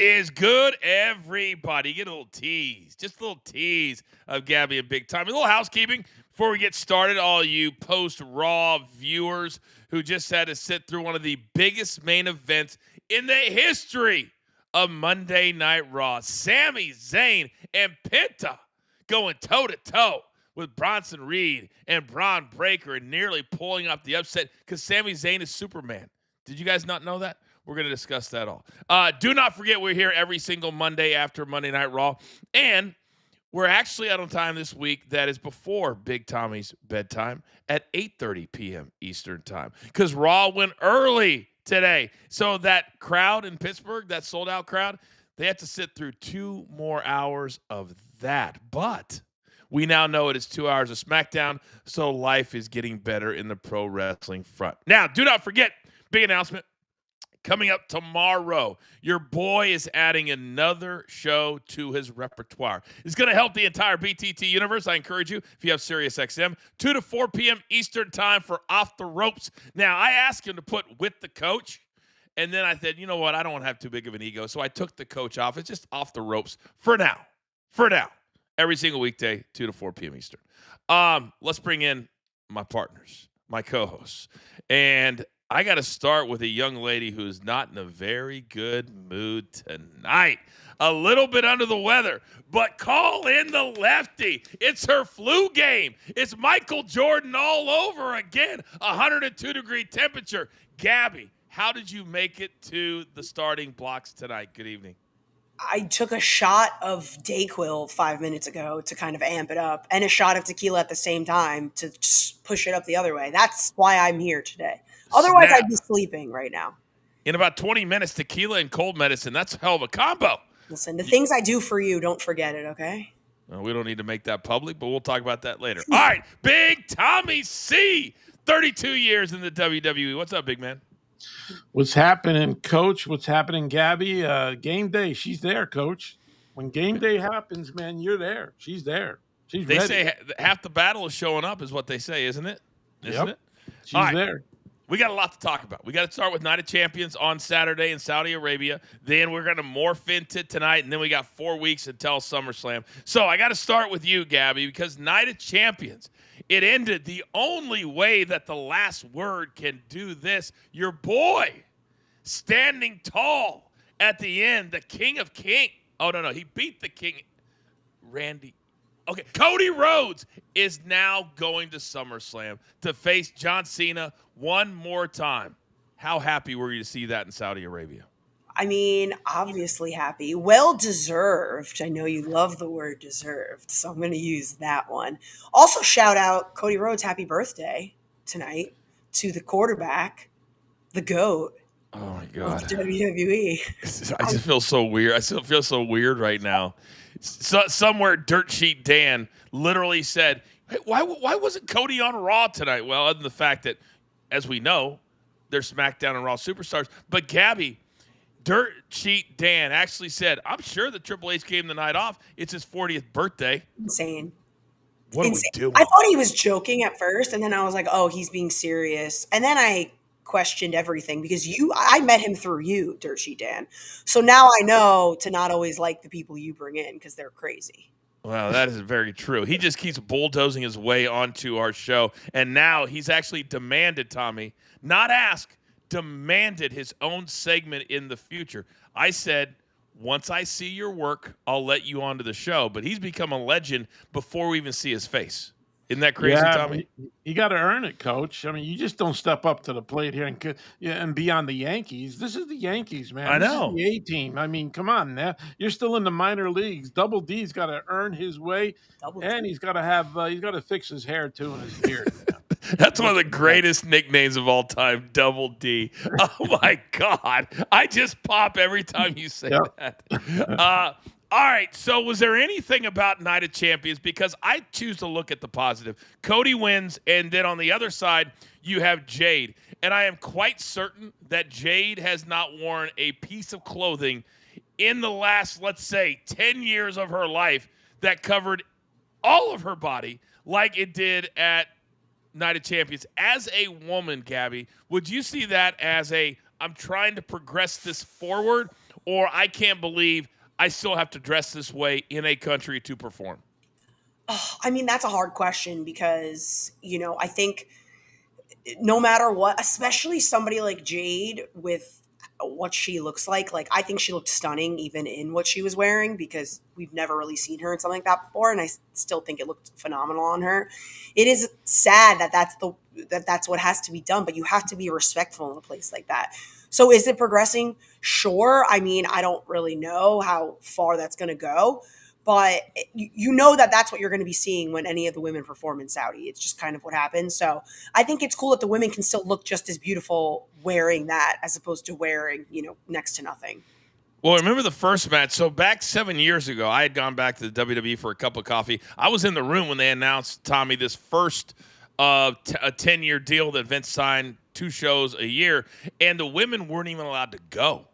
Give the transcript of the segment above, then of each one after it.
is good, everybody? Get a little tease, just a little tease of Gabby and Big Time. A little housekeeping before we get started. All you post-Raw viewers who just had to sit through one of the biggest main events in the history of Monday Night Raw. Sami Zayn and Penta going toe-to-toe with Bronson Reed and Braun Breaker and nearly pulling off the upset because Sami Zayn is Superman. Did you guys not know that? We're going to discuss that all. Do not forget we're here every single Monday after Monday Night Raw. And we're actually out on time this week that is before Big Tommy's bedtime at 8:30 p.m. Eastern time because Raw went early today. So that crowd in Pittsburgh, that sold-out crowd, they have to sit through 2 more hours of that. But we now know it is 2 hours of SmackDown, so life is getting better in the pro wrestling front. Now, do not forget, big announcement. Coming up tomorrow, your boy is adding another show to his repertoire. It's going to help the entire BTT universe. I encourage you, if you have SiriusXM, 2 to 4 p.m. Eastern time for Off the Ropes. Now, I asked him to put with the coach, and then I said, you know what, I don't want to have too big of an ego, so I took the coach off. It's just Off the Ropes for now. For now. Every single weekday, 2 to 4 p.m. Eastern. Let's bring in my partners, my co-hosts. And I got to start with a young lady who's not in a very good mood tonight. A little bit under the weather, but call in the lefty. It's her flu game. It's Michael Jordan all over again. 102-degree temperature. Gabby, how did you make it to the starting blocks tonight? Good evening. I took a shot of Dayquil 5 minutes ago to kind of amp it up and a shot of tequila at the same time to just push it up the other way. That's why I'm here today. Otherwise, I'd be sleeping right now. In about 20 minutes, tequila and cold medicine. That's a hell of a combo. Listen, the things I do for you, don't forget it, okay? Well, we don't need to make that public, but we'll talk about that later. All right, Big Tommy C, 32 years in the WWE. What's up, big man? What's happening, Coach? What's happening, Gabby? Game day, she's there, Coach. When game day happens, man, you're there. She's there. She's ready. They say half the battle is showing up is what they say, isn't it? Isn't it? She's there. We got a lot to talk about. We got to start with Night of Champions on Saturday in Saudi Arabia. Then we're going to morph into tonight, and then we got 4 weeks until SummerSlam. So I got to start with you, Gabby, because Night of Champions, it ended the only way that the last word can do this. Your boy standing tall at the end, the King of Kings. Oh, no, he beat the King, Randy. Okay, Cody Rhodes is now going to SummerSlam to face John Cena one more time. How happy were you to see that in Saudi Arabia? I mean, obviously happy. Well-deserved. I know you love the word deserved, so I'm going to use that one. Also, shout out Cody Rhodes, happy birthday tonight to the quarterback, the GOAT. Oh, my God. Of WWE. I just feel so weird. I still feel so weird right now. Somewhere Dirt Sheet Dan literally said, hey, why wasn't Cody on Raw tonight? Well, other than the fact that, as we know, they're SmackDown and Raw superstars. But Gabby, Dirt Sheet Dan actually said, I'm sure that Triple H gave him the night off. It's his 40th birthday. Insane. What are we doing? I thought he was joking at first, and then I was like, oh, he's being serious. And then I questioned everything because I met him through you, Dirt Sheet Dan. So now I know to not always like the people you bring in because they're crazy. Well, that is very true. He just keeps bulldozing his way onto our show. And now he's actually demanded, Tommy, not ask, demanded his own segment in the future. I said, once I see your work, I'll let you onto the show. But he's become a legend before we even see his face. Isn't that crazy, Tommy? You got to earn it, Coach. I mean, you just don't step up to the plate here and be on the Yankees. This is the Yankees, man. I know. This is the A-team. I mean, come on, man. You're still in the minor leagues. Double D's got to earn his way, and he's got to fix his hair too and his beard. That's one of the greatest nicknames of all time, Double D. Oh my God, I just pop every time you say that. All right, so was there anything about Night of Champions? Because I choose to look at the positive. Cody wins, and then on the other side, you have Jade. And I am quite certain that Jade has not worn a piece of clothing in the last, let's say, 10 years of her life that covered all of her body like it did at Night of Champions. As a woman, Gabby, would you see that as I'm trying to progress this forward? or I can't believe I still have to dress this way in a country to perform? Oh, I mean, that's a hard question because, I think no matter what, especially somebody like Jade with what she looks like I think she looked stunning even in what she was wearing because we've never really seen her in something like that before, and I still think it looked phenomenal on her. It is sad that that's what has to be done, but you have to be respectful in a place like that. So is it progressing? Sure. I mean, I don't really know how far that's going to go, but you know that that's what you're going to be seeing when any of the women perform in Saudi. It's just kind of what happens. So I think it's cool that the women can still look just as beautiful wearing that as opposed to wearing, next to nothing. Well, remember the first match. So back 7 years ago, I had gone back to the WWE for a cup of coffee. I was in the room when they announced, Tommy, this first a 10-year deal that Vince signed, 2 shows a year, and the women weren't even allowed to go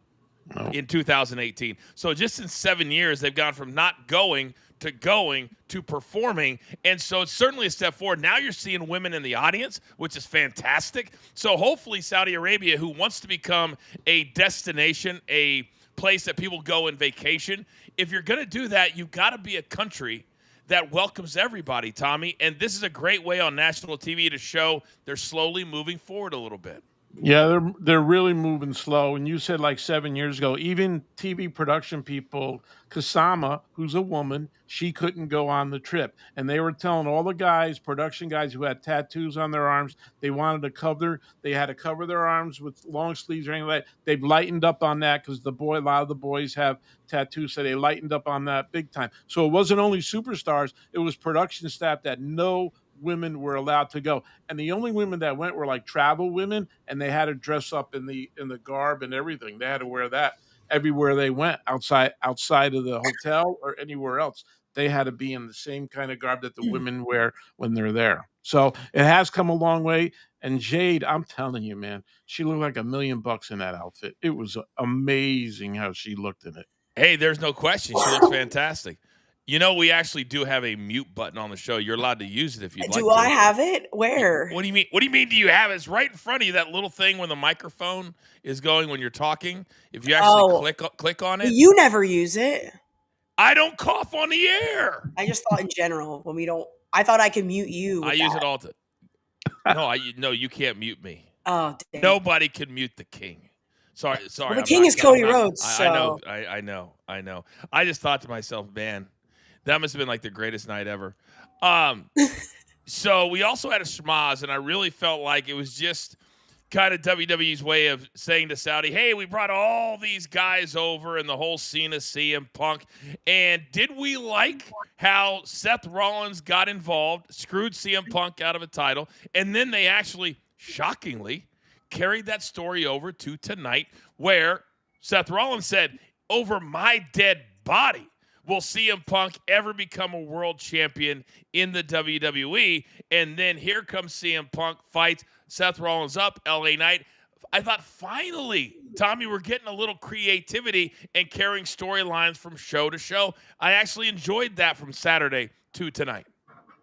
in 2018. So just in 7 years, they've gone from not going to performing. And so it's certainly a step forward. Now you're seeing women in the audience, which is fantastic. So hopefully Saudi Arabia, who wants to become a destination, a place that people go and vacation, if you're going to do that, you've got to be a country that welcomes everybody, Tommy. And this is a great way on national TV to show they're slowly moving forward a little bit. Yeah, they're really moving slow. And you said like 7 years ago, even TV production people, Kasama, who's a woman, she couldn't go on the trip. And they were telling all the guys, production guys who had tattoos on their arms, they had to cover their arms with long sleeves or anything like that. They've lightened up on that because a lot of the boys have tattoos, so they lightened up on that big time. So it wasn't only superstars, it was production staff that no women were allowed to go, and the only women that went were like travel women, and they had to dress up in the garb and everything. They had to wear that everywhere they went, outside of the hotel or anywhere else. They had to be in the same kind of garb that the women wear when they're there. So it has come a long way. And Jade, I'm telling you, man, she looked like $1,000,000 in that outfit. It was amazing how she looked in it. Hey, there's no question. She looks fantastic. We actually do have a mute button on the show. You're allowed to use it if you'd like to. Do I have it? Where? What do you mean? What do you mean? Do you have it? It's right in front of you. That little thing where the microphone is going when you're talking. If you actually click on it, you never use it. I don't cough on the air. I just thought in general when we don't. I thought I could mute you. I use it all the. No, you can't mute me. Oh, dang. Nobody can mute the king. Sorry. Well, the king is Cody Rhodes. I know. I just thought to myself, man, that must have been like the greatest night ever. So we also had a schmaz, and I really felt like it was just kind of WWE's way of saying to Saudi, hey, we brought all these guys over and the whole scene of CM Punk. And did we like how Seth Rollins got involved, screwed CM Punk out of a title, and then they actually, shockingly, carried that story over to tonight, where Seth Rollins said, over my dead body will CM Punk ever become a world champion in the WWE? And then here comes CM Punk, fights Seth Rollins up, LA Knight. I thought finally, Tommy, we're getting a little creativity and carrying storylines from show to show. I actually enjoyed that from Saturday to tonight.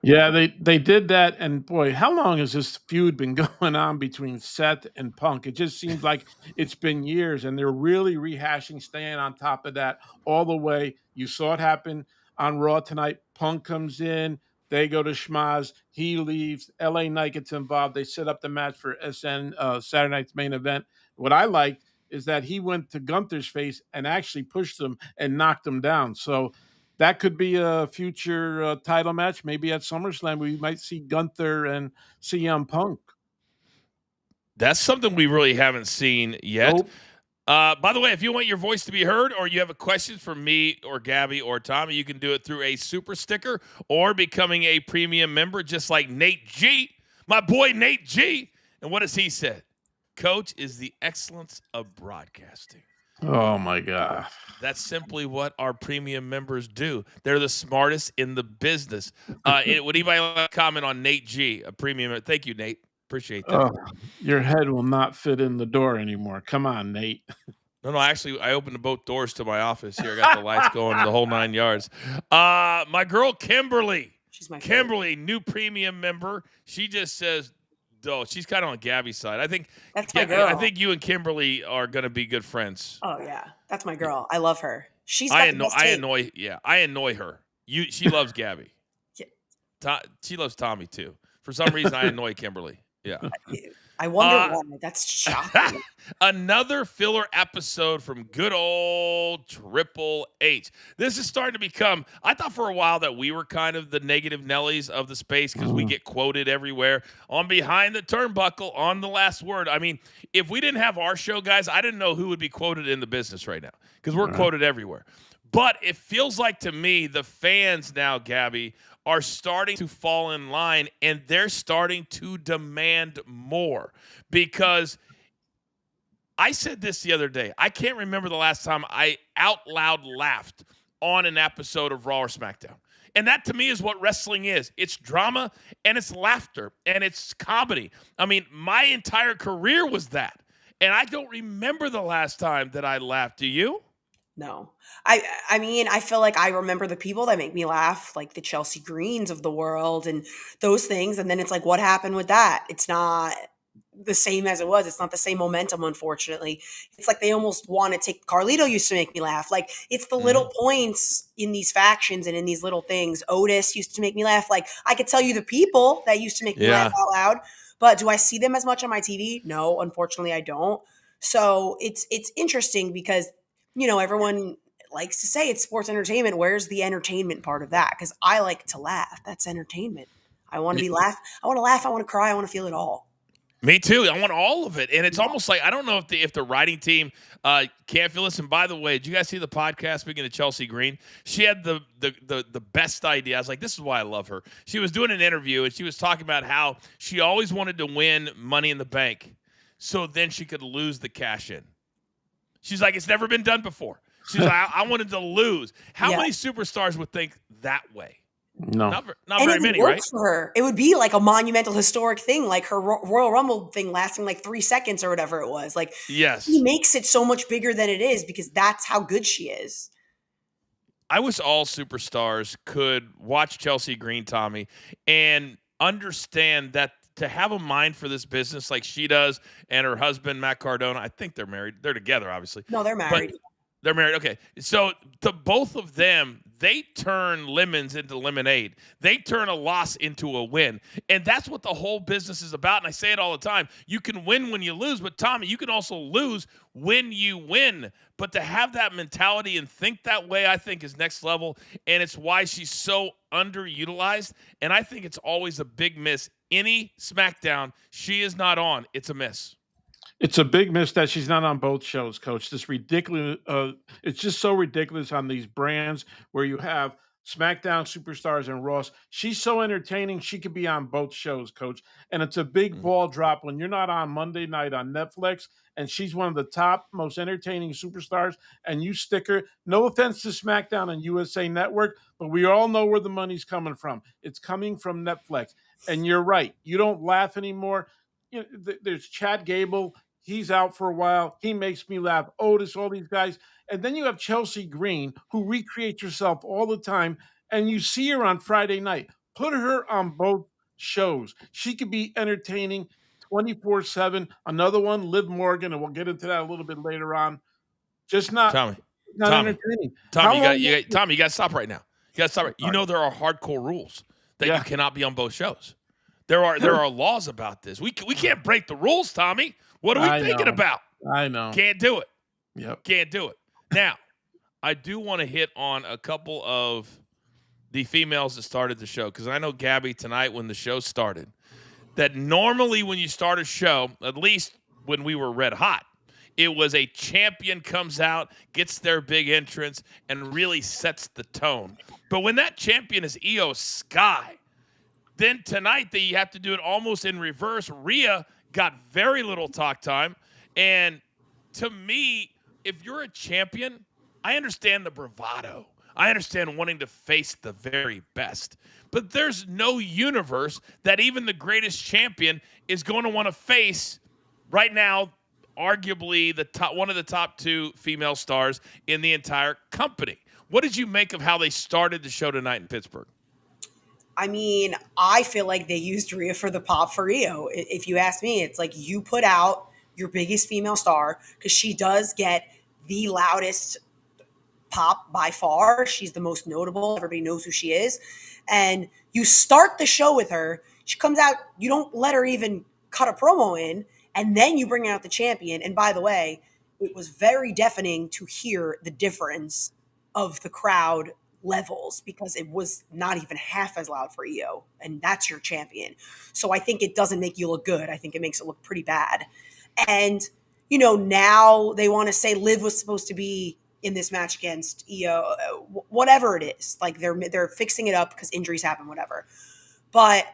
Yeah, they did that, and boy, how long has this feud been going on between Seth and Punk? It just seems like it's been years, and they're really rehashing, staying on top of that all the way. You saw it happen on Raw tonight. Punk comes in, they go to schmaz, he leaves, LA Knight gets involved, they set up the match for Saturday night's main event. What I liked is that he went to Gunther's face and actually pushed him and knocked him down. So that could be a future title match. Maybe at SummerSlam, we might see Gunther and CM Punk. That's something we really haven't seen yet. Nope. By the way, if you want your voice to be heard or you have a question for me or Gabby or Tommy, you can do it through a super sticker or becoming a premium member, just like Nate G, my boy Nate G. And what has he said? Coach is the excellence of broadcasting. Oh, my God. That's simply what our premium members do. They're the smartest in the business. Would anybody like to comment on Nate G, a premium member? Thank you, Nate. Appreciate that. Your head will not fit in the door anymore. Come on, Nate. No, actually, I opened both doors to my office here. I got the lights going, the whole 9 yards. My girl, Kimberly. She's my Kimberly, new premium member. She just says, Oh, she's kind of on Gabby's side. I think. That's my girl. I think you and Kimberly are going to be good friends. Oh yeah, that's my girl. I love her. She's got the best take. I annoy her. She loves Gabby. She loves Tommy too. For some reason, I annoy Kimberly. Yeah. I wonder why. That's shocking. Another filler episode from good old Triple H. This is starting to become, I thought for a while that we were kind of the negative Nellies of the space because we get quoted everywhere on Behind the Turnbuckle, on The Last Word. I mean, if we didn't have our show, guys, I didn't know who would be quoted in the business right now because we're quoted everywhere. But it feels like to me, the fans now, Gabby, are starting to fall in line, and they're starting to demand more. Because I said this the other day. I can't remember the last time I out loud laughed on an episode of Raw or SmackDown. And that, to me, is what wrestling is. It's drama, and it's laughter, and it's comedy. I mean, my entire career was that. And I don't remember the last time that I laughed. Do you? No. I mean, I feel like I remember the people that make me laugh, like the Chelsea Greens of the world and those things. And then it's like, what happened with that? It's not the same as it was. It's not the same momentum, unfortunately. It's like they almost want to take Carlito used to make me laugh. Like it's the little points in these factions and in these little things. Otis used to make me laugh. Like I could tell you the people that used to make me laugh out loud, but do I see them as much on my TV? No, unfortunately I don't. So it's interesting because everyone likes to say it's sports entertainment. Where's the entertainment part of that? Because I like to laugh. That's entertainment. I want to I want to laugh. I want to cry. I want to feel it all. Me too. I want all of it. And it's almost like, I don't know if the writing team can't feel this. And by the way, did you guys see the podcast, speaking of Chelsea Green? She had the best idea. I was like, this is why I love her. She was doing an interview, and she was talking about how she always wanted to win Money in the Bank so then she could lose the cash in. She's like, it's never been done before. She's like, I wanted to lose. How many superstars would think that way? No. Not very many, right? For her. It would be like a monumental, historic thing, like her Royal Rumble thing lasting like 3 seconds or whatever it was. Like, yes, he makes it so much bigger than it is because that's how good she is. I wish all superstars could watch Chelsea Green, Tommy, and understand that to have a mind for this business like she does, and her husband, Matt Cardona, I think they're married. They're together, obviously. No, they're married. But they're married. Okay. So the both of them, they turn lemons into lemonade. They turn a loss into a win. And that's what the whole business is about. And I say it all the time. You can win when you lose, but Tommy, you can also lose when you win. But to have that mentality and think that way, I think is next level. And it's why she's so underutilized. And I think it's always a big miss. Any SmackDown she is not on, it's a miss. It's a big miss that she's not on both shows, Coach. This ridiculous. It's just so ridiculous on these brands where you have SmackDown superstars and Ross. She's so entertaining. She could be on both shows, Coach. And it's a big ball drop when you're not on Monday night on Netflix and she's one of the top, most entertaining superstars, and you stick her. No offense to SmackDown and USA Network, but we all know where the money's coming from. It's coming from Netflix. And you're right. You don't laugh anymore. There's Chad Gable. He's out for a while. He makes me laugh. Otis, all these guys. And then you have Chelsea Green, who recreates herself all the time. And you see her on Friday night. Put her on both shows. She could be entertaining 24/7. Another one, Liv Morgan, and we'll get into that a little bit later on. Just not entertaining. Tommy, you got to stop right now. You got to stop right. You know there are hardcore rules that you cannot be on both shows. There are laws about this. We can't break the rules, Tommy. What are we thinking about? I know. Can't do it. Yep. Can't do it. Now, I do want to hit on a couple of the females that started the show, because I know, Gabby, tonight when the show started, that normally when you start a show, at least when we were red hot, it was a champion comes out, gets their big entrance, and really sets the tone. But when that champion is Io Sky, then tonight they have to do it almost in reverse. Rhea got very little talk time. And to me, if you're a champion, I understand the bravado. I understand wanting to face the very best. But there's no universe that even the greatest champion is going to want to face right now, arguably one of the top 2 female stars in the entire company. What did you make of how they started the show tonight in Pittsburgh? I mean, I feel like they used Rhea for the pop for Io. If you ask me, it's like you put out your biggest female star because she does get the loudest pop by far. She's the most notable. Everybody knows who she is. And you start the show with her. She comes out, you don't let her even cut a promo in, and then you bring out the champion. And by the way, it was very deafening to hear the difference of the crowd levels because it was not even half as loud for Io, and that's your champion. So I think it doesn't make you look good. I think it makes it look pretty bad. And now they want to say Liv was supposed to be in this match against Io, whatever it is. Like they're fixing it up because injuries happen, whatever. But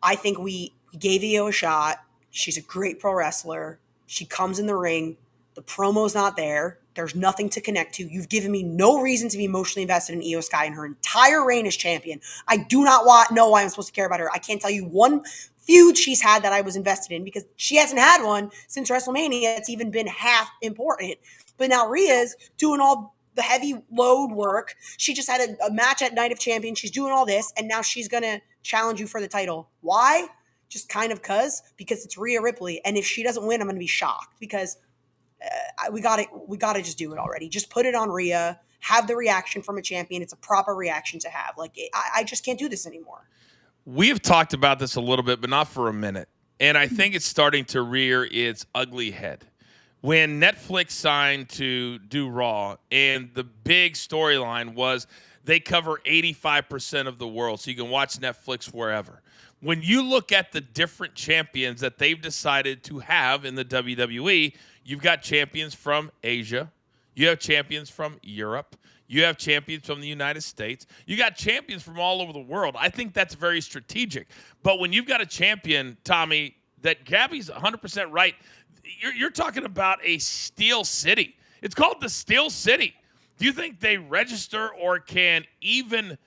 I think we gave Io a shot. She's a great pro wrestler. She comes in the ring. The promo's not there. There's nothing to connect to. You've given me no reason to be emotionally invested in Io Sky in her entire reign as champion. I do not know why I'm supposed to care about her. I can't tell you one feud she's had that I was invested in because she hasn't had one since WrestleMania. It's even been half important. But now Rhea's doing all the heavy load work. She just had a match at Night of Champions. She's doing all this, and now she's going to challenge you for the title. Why? Just kind of because it's Rhea Ripley. And if she doesn't win, I'm going to be shocked because we got to just do it already. Just put it on Rhea. Have the reaction from a champion. It's a proper reaction to have. Like I just can't do this anymore. We have talked about this a little bit, but not for a minute. And I think it's starting to rear its ugly head. When Netflix signed to do Raw, and the big storyline was they cover 85% of the world, so you can watch Netflix wherever. When you look at the different champions that they've decided to have in the WWE, you've got champions from Asia, you have champions from Europe, you have champions from the United States, you got champions from all over the world. I think that's very strategic. But when you've got a champion, Tommy, that Gabby's 100% right, you're talking about a Steel City. It's called the Steel City. Do you think they register or can even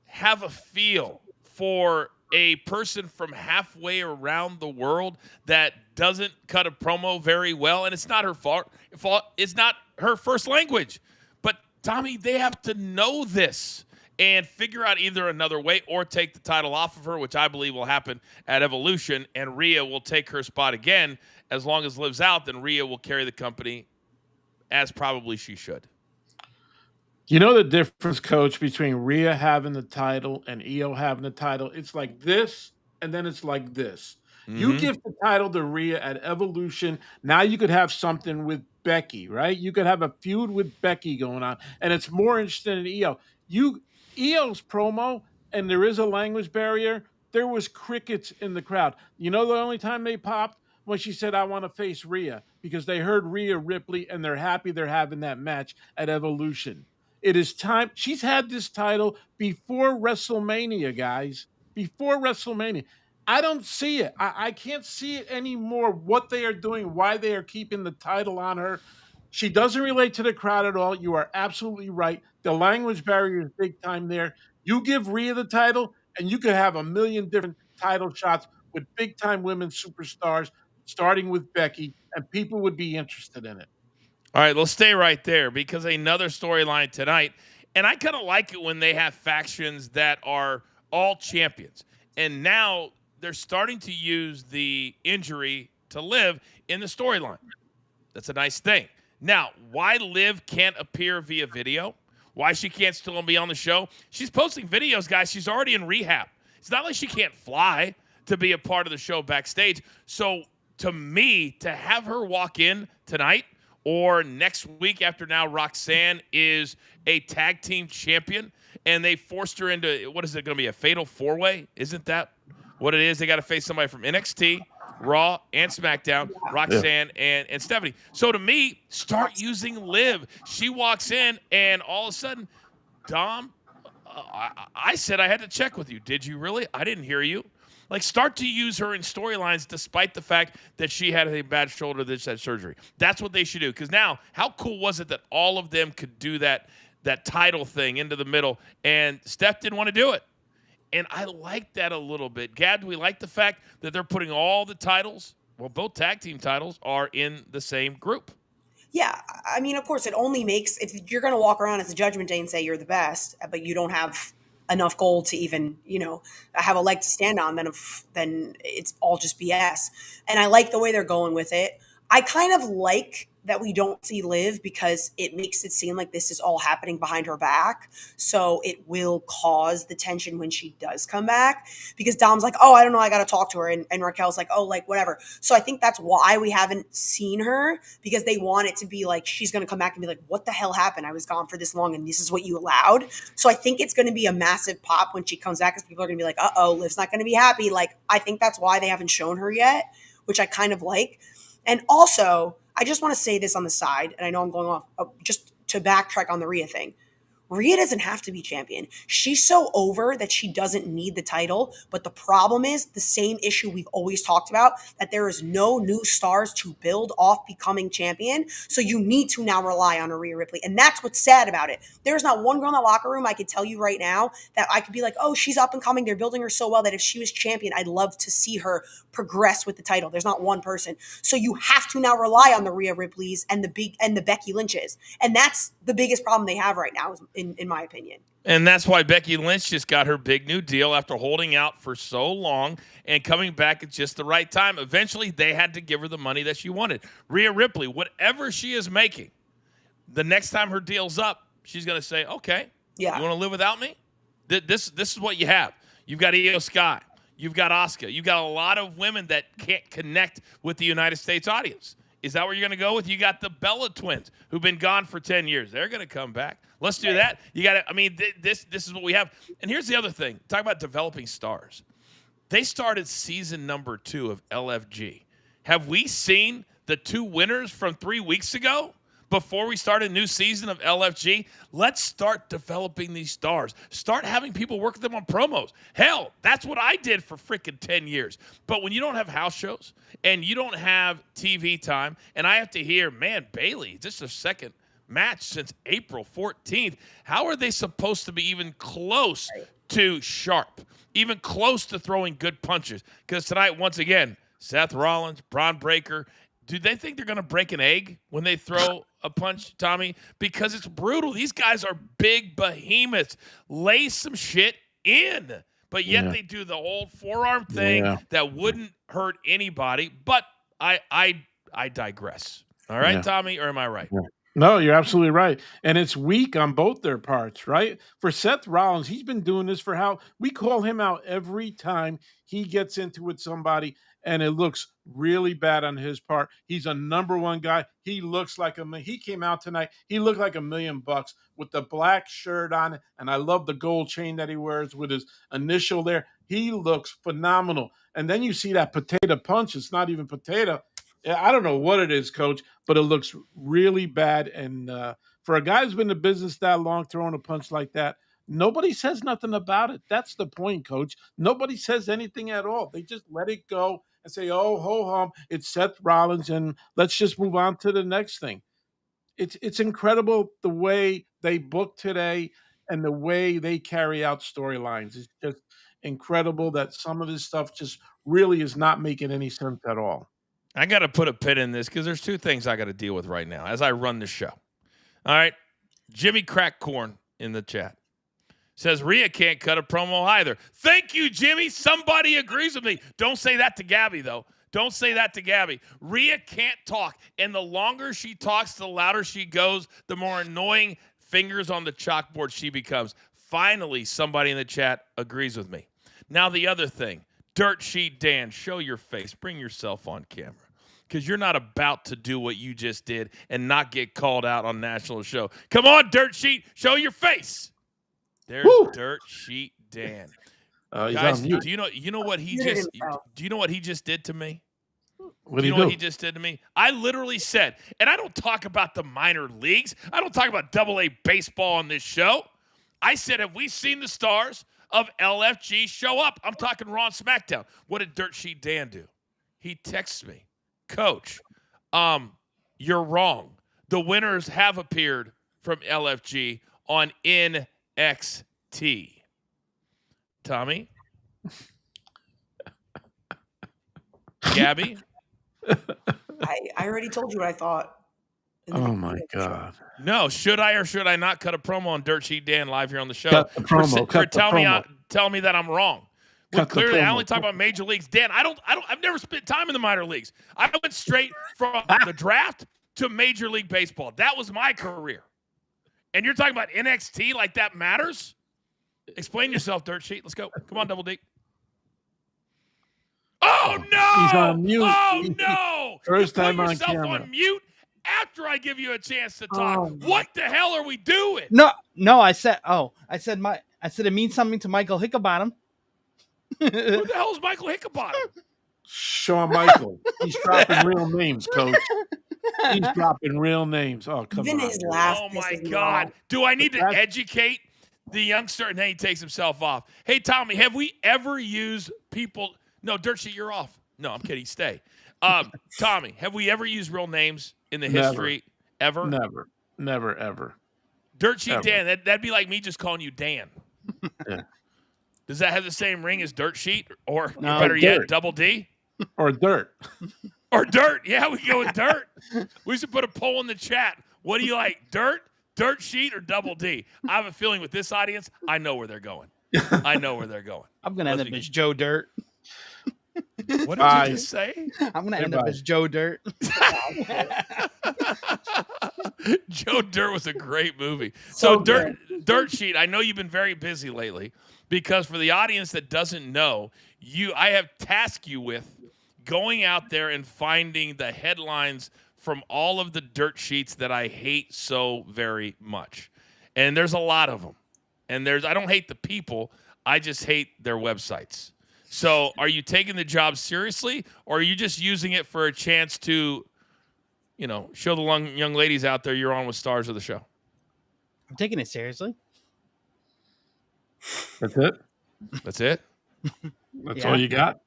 have a feel for a person from halfway around the world that doesn't cut a promo very well? And it's not her fault. It's not her first language. But, Tommy, they have to know this and figure out either another way or take the title off of her, which I believe will happen at Evolution, and Rhea will take her spot again. As long as Liv's out, then Rhea will carry the company as probably she should. You know the difference, Coach, between Rhea having the title and Io having the title? It's like this, and then it's like this. You give the title to Rhea at Evolution. Now you could have something with Becky, right? You could have a feud with Becky going on, and it's more interesting than Io. Io's promo, and there is a language barrier. There was crickets in the crowd. You know the only time they popped? When she said, I want to face Rhea, because they heard Rhea Ripley, and they're happy they're having that match at Evolution. It is time. She's had this title before WrestleMania, guys. Before WrestleMania. I don't see it. I can't see it anymore, what they are doing, why they are keeping the title on her. She doesn't relate to the crowd at all. You are absolutely right. The language barrier is big time there. You give Rhea the title, and you could have a million different title shots with big time women superstars, starting with Becky, and people would be interested in it. All right, let's stay right there because another storyline tonight, and I kind of like it when they have factions that are all champions. And now they're starting to use the injury to Liv in the storyline. That's a nice thing. Now, why Liv can't appear via video? Why she can't still be on the show? She's posting videos, guys. She's already in rehab. It's not like she can't fly to be a part of the show backstage. So, to me, to have her walk in tonight or next week after now Roxanne is a tag team champion and they forced her into, what is it going to be, a fatal four-way? Isn't that what it is? They got to face somebody from NXT, Raw, and SmackDown, Roxanne and Stephanie. So to me, start using Liv. She walks in and all of a sudden, Dom, I said I had to check with you. Did you really? I didn't hear you. Like, start to use her in storylines despite the fact that she had a bad shoulder that had surgery. That's what they should do. Because now, how cool was it that all of them could do that title thing into the middle, and Steph didn't want to do it. And I like that a little bit. Gab, do we like the fact that they're putting all the titles, well, both tag team titles, are in the same group? Yeah, I mean, of course, it only makes, if you're going to walk around as a Judgment Day and say you're the best, but you don't have enough gold to even, have a leg to stand on, then it's all just BS. And I like the way they're going with it. I kind of like that we don't see Liv because it makes it seem like this is all happening behind her back. So it will cause the tension when she does come back, because Dom's like, oh, I don't know, I got to talk to her. And Raquel's like, oh, like whatever. So I think that's why we haven't seen her, because they want it to be like she's going to come back and be like, what the hell happened? I was gone for this long and this is what you allowed. So I think it's going to be a massive pop when she comes back, because people are going to be like, uh-oh, Liv's not going to be happy. Like, I think that's why they haven't shown her yet, which I kind of like. And also, I just want to say this on the side, and I know I'm going off, just to backtrack on the Rhea thing. Rhea doesn't have to be champion. She's so over that she doesn't need the title. But the problem is the same issue we've always talked about, that there is no new stars to build off becoming champion. So you need to now rely on a Rhea Ripley. And that's what's sad about it. There's not one girl in the locker room I could tell you right now that I could be like, oh, she's up and coming. They're building her so well that if she was champion, I'd love to see her progress with the title. There's not one person. So you have to now rely on the Rhea Ripleys and the Becky Lynches. And that's the biggest problem they have right now, in my opinion. And that's why Becky Lynch just got her big new deal after holding out for so long and coming back at just the right time. Eventually, they had to give her the money that she wanted. Rhea Ripley, whatever she is making, the next time her deal's up, she's going to say, okay, Yeah. You want to live without me? This is what you have. You've got Io Sky. You've got Asuka. You've got a lot of women that can't connect with the United States audience. Is that where you're going to go with? You got the Bella twins who've been gone for 10 years. They're going to come back. Let's do that. You got to, I mean, this is what we have. And here's the other thing. Talk about developing stars. They started season number 2 of LFG. Have we seen the 2 winners from 3 weeks ago before we start a new season of LFG? Let's start developing these stars. Start having people work with them on promos. Hell, that's what I did for freaking 10 years. But when you don't have house shows and you don't have TV time, and I have to hear, man, Bailey, this is their second match since April 14th. How are they supposed to be even close to sharp, even close to throwing good punches? Because tonight, once again, Seth Rollins, Braun Breaker, do they think they're going to break an egg when they throw a punch, Tommy? Because it's brutal. These guys are big behemoths. Lay some shit in. But yet they do the old forearm thing that wouldn't hurt anybody. But I digress. All right, Tommy, or am I right? Yeah. No, you're absolutely right. And it's weak on both their parts, right? For Seth Rollins, he's been doing this for how we call him out every time he gets into with somebody, and it looks really bad on his part. He's a number one guy. He looks like he came out tonight. He looked like $1 million with the black shirt on, and I love the gold chain that he wears with his initial there. He looks phenomenal. And then you see that potato punch. It's not even potato. I don't know what it is, Coach, but it looks really bad. And for a guy who's been in the business that long, throwing a punch like that, nobody says nothing about it. That's the point, Coach. Nobody says anything at all. They just let it go and say, oh, ho hum, it's Seth Rollins, and let's just move on to the next thing. It's incredible the way they book today and the way they carry out storylines. It's just incredible that some of this stuff just really is not making any sense at all. I got to put a pin in this because there's 2 things I got to deal with right now as I run the show. All right. Jimmy Crackcorn in the chat says Rhea can't cut a promo either. Thank you, Jimmy. Somebody agrees with me. Don't say that to Gabby, though. Don't say that to Gabby. Rhea can't talk. And the longer she talks, the louder she goes, the more annoying fingers on the chalkboard she becomes. Finally, somebody in the chat agrees with me. Now, the other thing. Dirt Sheet Dan, show your face. Bring yourself on camera. Because you're not about to do what you just did and not get called out on national show. Come on, Dirt Sheet. Show your face. There's Dirt Sheet Dan. Guys, do you know what he just did to me? What he just did to me? I literally said, and I don't talk about the minor leagues. I don't talk about AA baseball on this show. I said, have we seen the stars of LFG show up? I'm talking Raw and SmackDown. What did Dirt Sheet Dan do? He texts me, Coach, you're wrong. The winners have appeared from LFG on NXT. Tommy? Gabby? I already told you what I thought. in the Oh beginning my of the show. God. No, should I or should I not cut a promo on Dirt Sheet Dan live here on the show? Cut the promo. Tell me that I'm wrong. When Cut the clearly I promo. only talk about major leagues. Dan, I've never spent time in the minor leagues. I went straight from the draft to Major League Baseball. That was my career. And you're talking about NXT like that matters? Explain yourself, Dirt Sheet. Let's go. Come on, Double D. Oh, no! He's on mute. Oh, no! First you time put on yourself camera. on mute after I give you a chance to talk. Oh, What the hell are we doing? No, I said it means something to Michael Hickenbottom. Who the hell is Michael Hickenbottom? Shawn Michaels. He's dropping real names, Coach. He's dropping real names. Oh, come Even on. his laugh. Oh, my pisses me God. off. Do I need to That's- educate the youngster? And then he takes himself off. Hey, Tommy, have we ever used people? No, Dirt Sheet, you're off. No, I'm kidding. Stay. Tommy, have we ever used real names in the Never. history ever? Never, ever. Dirt Sheet Ever. Dan, that'd be like me just calling you Dan. Yeah. Does that have the same ring as Dirt Sheet? Or No, better yet, Dirt. Double D? Or dirt. Or Dirt. Yeah, we go with Dirt. We should put a poll in the chat. What do you like, Dirt Sheet, or Double D? I have a feeling with this audience, I know where they're going. I'm gonna end up as Joe Dirt. What did you just say? I'm gonna end up as Joe Dirt. Joe Dirt was a great movie. So So Dirt Sheet, I know you've been very busy lately because for the audience that doesn't know, I have tasked you with going out there and finding the headlines from all of the dirt sheets that I hate so very much. And there's a lot of them. And I don't hate the people, I just hate their websites. So are you taking the job seriously, or are you just using it for a chance to, show the young ladies out there you're on with stars of the show? I'm taking it seriously. That's it? That's it? That's Yeah. all you got?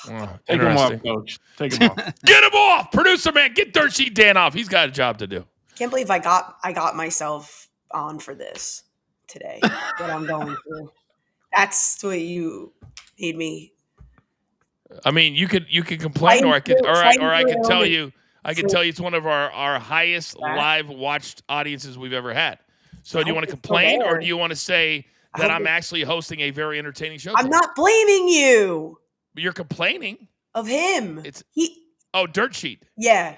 Oh, Take him off, interesting. Coach. Take him off. Get him off! Producer man, get Dirt Sheet Dan off. He's got a job to do. Can't believe I got myself on for this today. What I'm going through. That's what you need me. I mean, you could complain, or I could tell you So- it's one of our highest That- live watched audiences we've ever had. So do you I want to hope it's complain, still or there. do you want to say I that hope I'm it's- actually hosting a very entertaining show? I'm today? not blaming you But you're complaining. of him. Dirt Sheet. Yeah.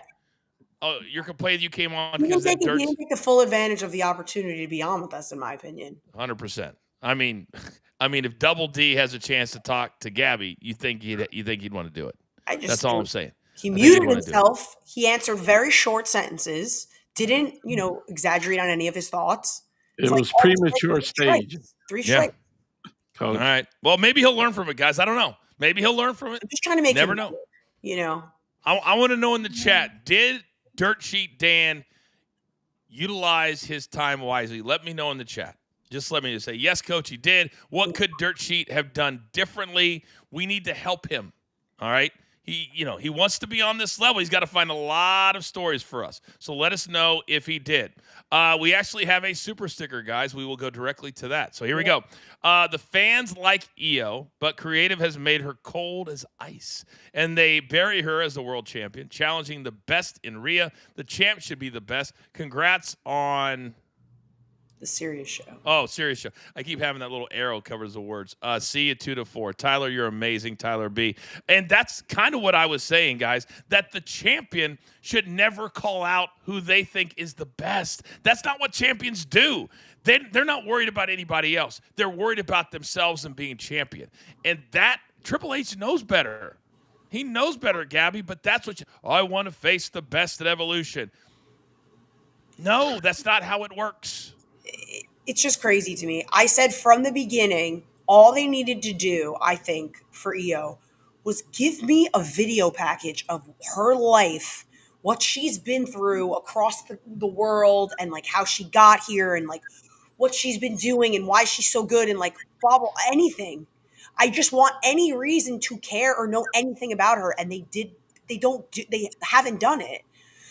Oh, you're complaining you came on He because didn't that take, he Dirt. didn't take the full advantage of the opportunity to be on with us, in my opinion. 100%. I mean, if Double D has a chance to talk to Gabby, you think he'd want to do it? That's all I'm saying. He I think he'd muted wanna do it. himself. He answered very short sentences. Didn't exaggerate on any of his thoughts. It It's like was all these premature strikes. stage, Three Yeah. strikes. All Coach. right. Well, maybe he'll learn from it, guys. I don't know. Maybe he'll learn from it. I'm just trying to make Never him know. better, I want to know in the chat, did Dirt Sheet Dan utilize his time wisely? Let me know in the chat. Just let me say, yes, Coach, he did. What could Dirt Sheet have done differently? We need to help him. All right. He wants to be on this level. He's got to find a lot of stories for us. So let us know if he did. We actually have a super sticker, guys. We will go directly to that. So here we go. The fans like Io, but creative has made her cold as ice. And they bury her as the world champion, challenging the best in Rhea. The champ should be the best. Congrats on... The serious show. Oh, serious show. I keep having that little arrow covers the words. See you 2-4. Tyler, you're amazing. Tyler B. And that's kind of what I was saying, guys, that the champion should never call out who they think is the best. That's not what champions do. They're not worried about anybody else. They're worried about themselves and being champion. And that Triple H knows better. He knows better, Gabby, but that's what I want to face the best at Evolution. No, that's not how it works. It's just crazy to me. I said from the beginning, all they needed to do, I think, for Io was give me a video package of her life, what she's been through across the world, and like how she got here, and like what she's been doing and why she's so good, and like blah, blah, anything. I just want any reason to care or know anything about her, and they haven't done it.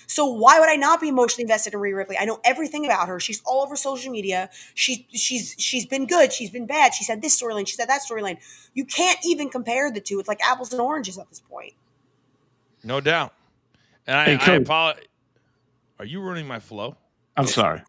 So why would I not be emotionally invested in Rhea Ripley? I know everything about her. She's all over social media. She's been good. She's been bad. She's had this storyline. She's had that storyline. You can't even compare the two. It's like apples and oranges at this point. No doubt. And Hey, I Coach. apologize. Are you ruining my flow? I'm sorry.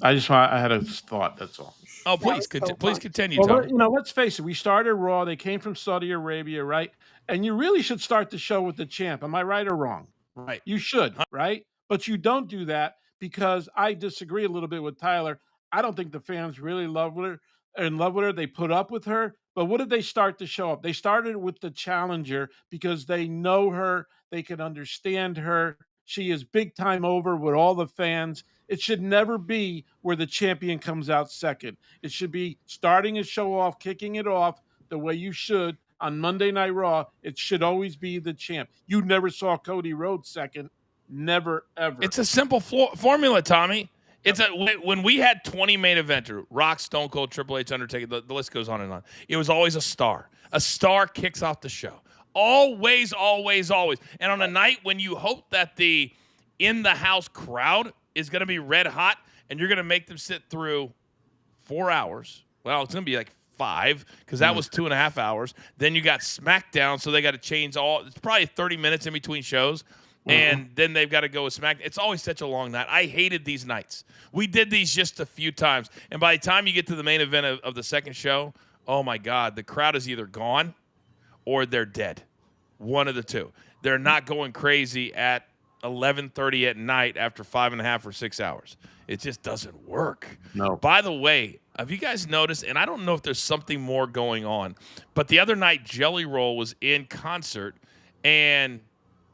I had a thought. That's all. Oh, please, please continue, Tommy. Let's face it. We started Raw. They came from Saudi Arabia, right? And you really should start the show with the champ. Am I right or wrong? Right. You should, right? But you don't do that because I disagree a little bit with Tyler. I don't think the fans really love her. In love with her. They put up with her. But what did they start to show up? They started with the challenger because they know her. They can understand her. She is big time over with all the fans. It should never be where the champion comes out second. It should be starting a show off, kicking it off the way you should on Monday Night Raw. It should always be the champ. You never saw Cody Rhodes second. Never, ever. It's a simple formula, Tommy. It's when we had 20 main eventer, Rock, Stone Cold, Triple H, Undertaker, the list goes on and on. It was always a star. A star kicks off the show. Always, always, always. And on a night when you hope that the in-the-house crowd is going to be red hot and you're going to make them sit through 4 hours. Well, it's going to be like 5 because that was 2.5 hours. Then you got SmackDown, so they got to change it's probably 30 minutes in between shows. And then they've got to go with SmackDown. It's always such a long night. I hated these nights. We did these just a few times. And by the time you get to the main event of the second show, oh, my God, the crowd is either gone or they're dead. One of the two. They're not going crazy at 11:30 at night after 5.5 or 6 hours. It just doesn't work. No. By the way, have you guys noticed, and I don't know if there's something more going on, but the other night Jelly Roll was in concert, and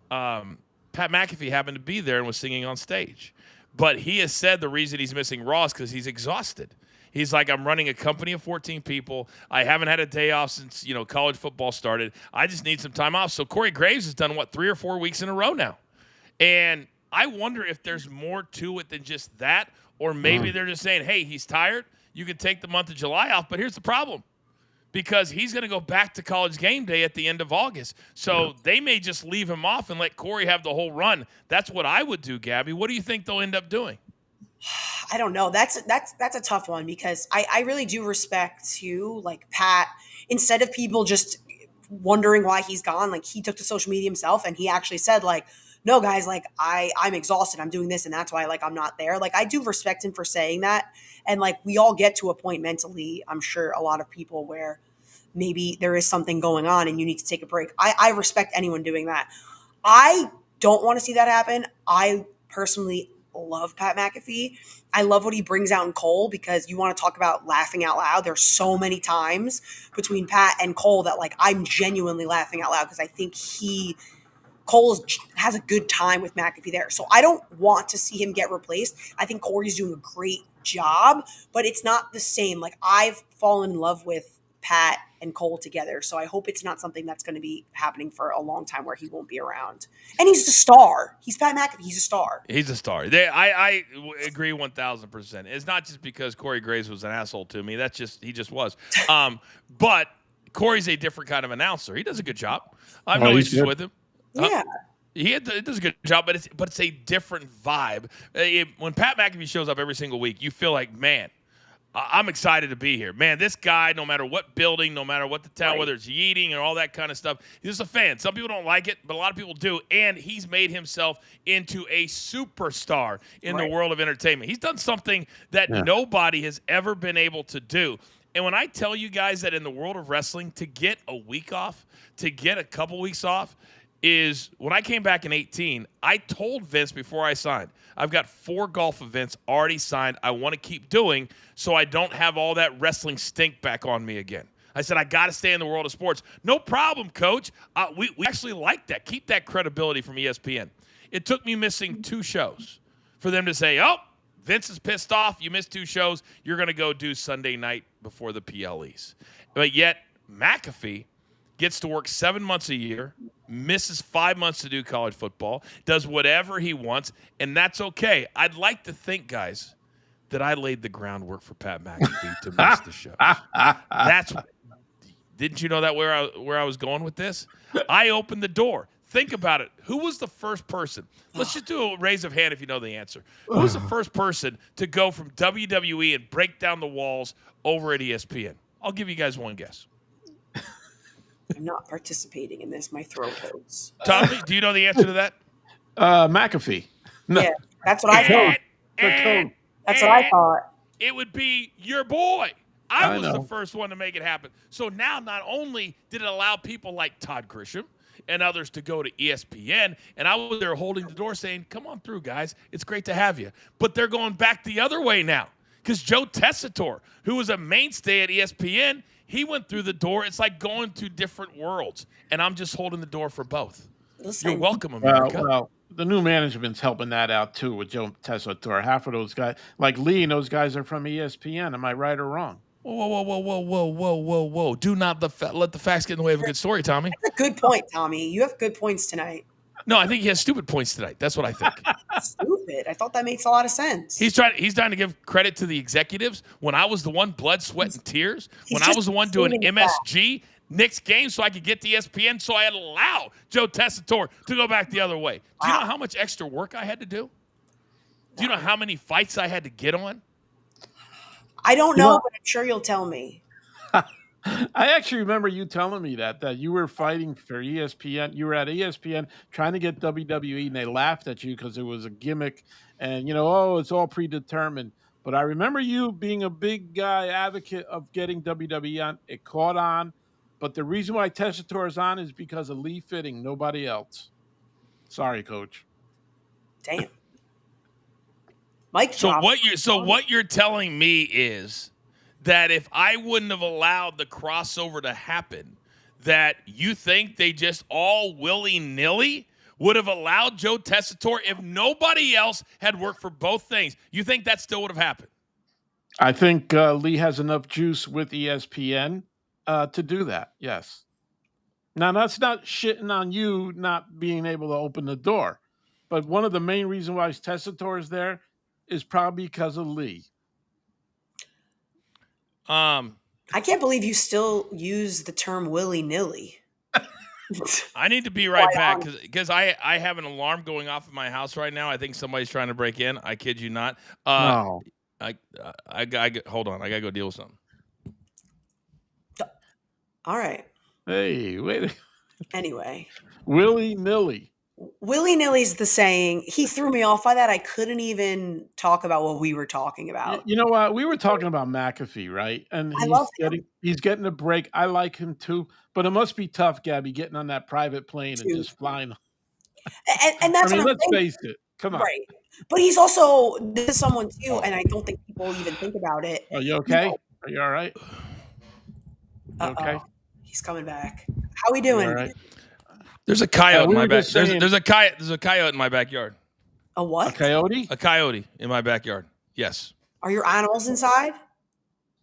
Pat McAfee happened to be there and was singing on stage. But he has said the reason he's missing Raw is because he's exhausted. He's like, I'm running a company of 14 people. I haven't had a day off since, college football started. I just need some time off. So Corey Graves has done, 3 or 4 weeks in a row now. And I wonder if there's more to it than just that, or maybe they're just saying, hey, he's tired. You can take the month of July off. But here's the problem. Because he's going to go back to College Game Day at the end of August. So they may just leave him off and let Corey have the whole run. That's what I would do, Gabby. What do you think they'll end up doing? I don't know. That's a tough one because I really do respect too, like Pat, instead of people just wondering why he's gone, like he took to social media himself and he actually said like, no guys, like I'm exhausted. I'm doing this and that's why like I'm not there. Like I do respect him for saying that. And like we all get to a point mentally, I'm sure a lot of people where maybe there is something going on and you need to take a break. I respect anyone doing that. I don't want to see that happen. I personally love Pat McAfee. I love what he brings out in Cole because you want to talk about laughing out loud. There's so many times between Pat and Cole that like I'm genuinely laughing out loud because I think Cole has a good time with McAfee there. So I don't want to see him get replaced. I think Corey's doing a great job, but it's not the same. Like I've fallen in love with Pat and Cole together. So I hope it's not something that's going to be happening for a long time where he won't be around. And he's the star. He's Pat McAfee. He's a star. He's a star. I agree 1,000%. It's not just because Corey Graves was an asshole to me. He just was. But Corey's a different kind of announcer. He does a good job. I have no issues with him. Yeah. He does a good job, but it's a different vibe. When Pat McAfee shows up every single week, you feel like, man, I'm excited to be here. Man, this guy, no matter what building, no matter what the town, whether it's yeeting and all that kind of stuff, he's just a fan. Some people don't like it, but a lot of people do. And he's made himself into a superstar in the world of entertainment. He's done something that nobody has ever been able to do. And when I tell you guys that in the world of wrestling, to get a week off, to get a couple weeks off, is when I came back in 2018, I told Vince before I signed, I've got 4 golf events already signed I want to keep doing so I don't have all that wrestling stink back on me again. I said, I got to stay in the world of sports. No problem, coach. We actually like that. Keep that credibility from ESPN. It took me missing 2 shows for them to say, oh, Vince is pissed off. You missed 2 shows. You're going to go do Sunday night before the PLEs. But yet McAfee gets to work 7 months a year, misses 5 months to do college football, does whatever he wants, and that's okay. I'd like to think, guys, that I laid the groundwork for Pat McAfee to miss the shows. Didn't you know that where I was going with this? I opened the door. Think about it. Who was the first person? Let's just do a raise of hand if you know the answer. Who was the first person to go from WWE and break down the walls over at ESPN? I'll give you guys one guess. I'm not participating in this. My throat hurts. Tommy, do you know the answer to that? McAfee. No. Yeah. That's what I thought. That's what I thought. It would be your boy. I was the know. first one to make it happen. So now not only did it allow people like Todd Grisham and others to go to ESPN, and I was there holding the door saying, come on through, guys. It's great to have you. But they're going back the other way now because Joe Tessitore, who was a mainstay at ESPN, he went through the door. It's like going to different worlds, and I'm just holding the door for both. Listen, You're welcome, America. Well, the new management's helping that out too with Joe Tessitore. Half of those guys, like Lee, and those guys are from ESPN. Am I right or wrong? Whoa. Do not let the facts get in the way of a good story, Tommy. that's a good point, Tommy. You have good points tonight. No, I think he has stupid points tonight. That's what I think. Stupid. I thought that makes a lot of sense. He's trying to give credit to the executives. When I was the one, blood, sweat, and tears. When I was the one doing MSG, Knicks games, so I could get to ESPN, so I had allowed Joe Tessitore to go back the other way. Do you know how much extra work I had to do? Do you know how many fights I had to get on? I don't know, but I'm sure you'll tell me. I actually remember you telling me that you were fighting for ESPN. You were at ESPN trying to get WWE, and they laughed at you because it was a gimmick, and it's all predetermined. But I remember you being a big guy advocate of getting WWE on. It caught on, but the reason why Tessitore is on is because of Lee Fitting, nobody else. Sorry, Coach. Damn. Mike. So what you're telling me is that if I wouldn't have allowed the crossover to happen, that you think they just all willy-nilly would have allowed Joe Tessitore if nobody else had worked for both things? You think that still would have happened? I think Lee has enough juice with ESPN to do that, yes. Now, that's not shitting on you not being able to open the door, but one of the main reasons why Tessitore is there is probably because of Lee. I can't believe you still use the term willy-nilly. I need to be right back because I have an alarm going off in my house right now. I think somebody's trying to break in. I kid you not. No. I hold on. I gotta go deal with something. All right. Hey, wait. Anyway. Willy-nilly. Willy-nilly's the saying. He threw me off by that. I couldn't even talk about what we were talking about. You know what? We were talking about McAfee, right? And he's getting a break. I like him too, but it must be tough, Gabby, getting on that private plane and just flying. And that's what I'm let's saying. face it. Come on. Right. But he's also this is someone too, and I don't think people even think about it. Are you okay? Are you all right? Okay. He's coming back. How we doing? All right. There's a coyote in my back. There's a coyote in my backyard. A what? A coyote? A coyote in my backyard. Yes. Are your animals inside?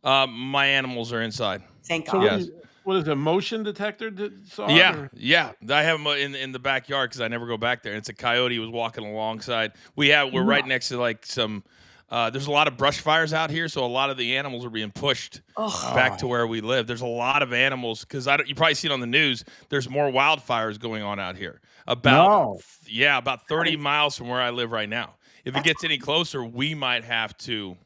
My animals are inside. Thank God. So yes. What is it? Motion detector? Yeah. I have them in the backyard because I never go back there. And it's a coyote who was walking alongside. We're right next to like some. There's a lot of brush fires out here, so a lot of the animals are being pushed back to where we live. There's a lot of animals because you probably see it on the news. There's more wildfires going on out here. About 30 miles from where I live right now. If it gets any closer, we might have to.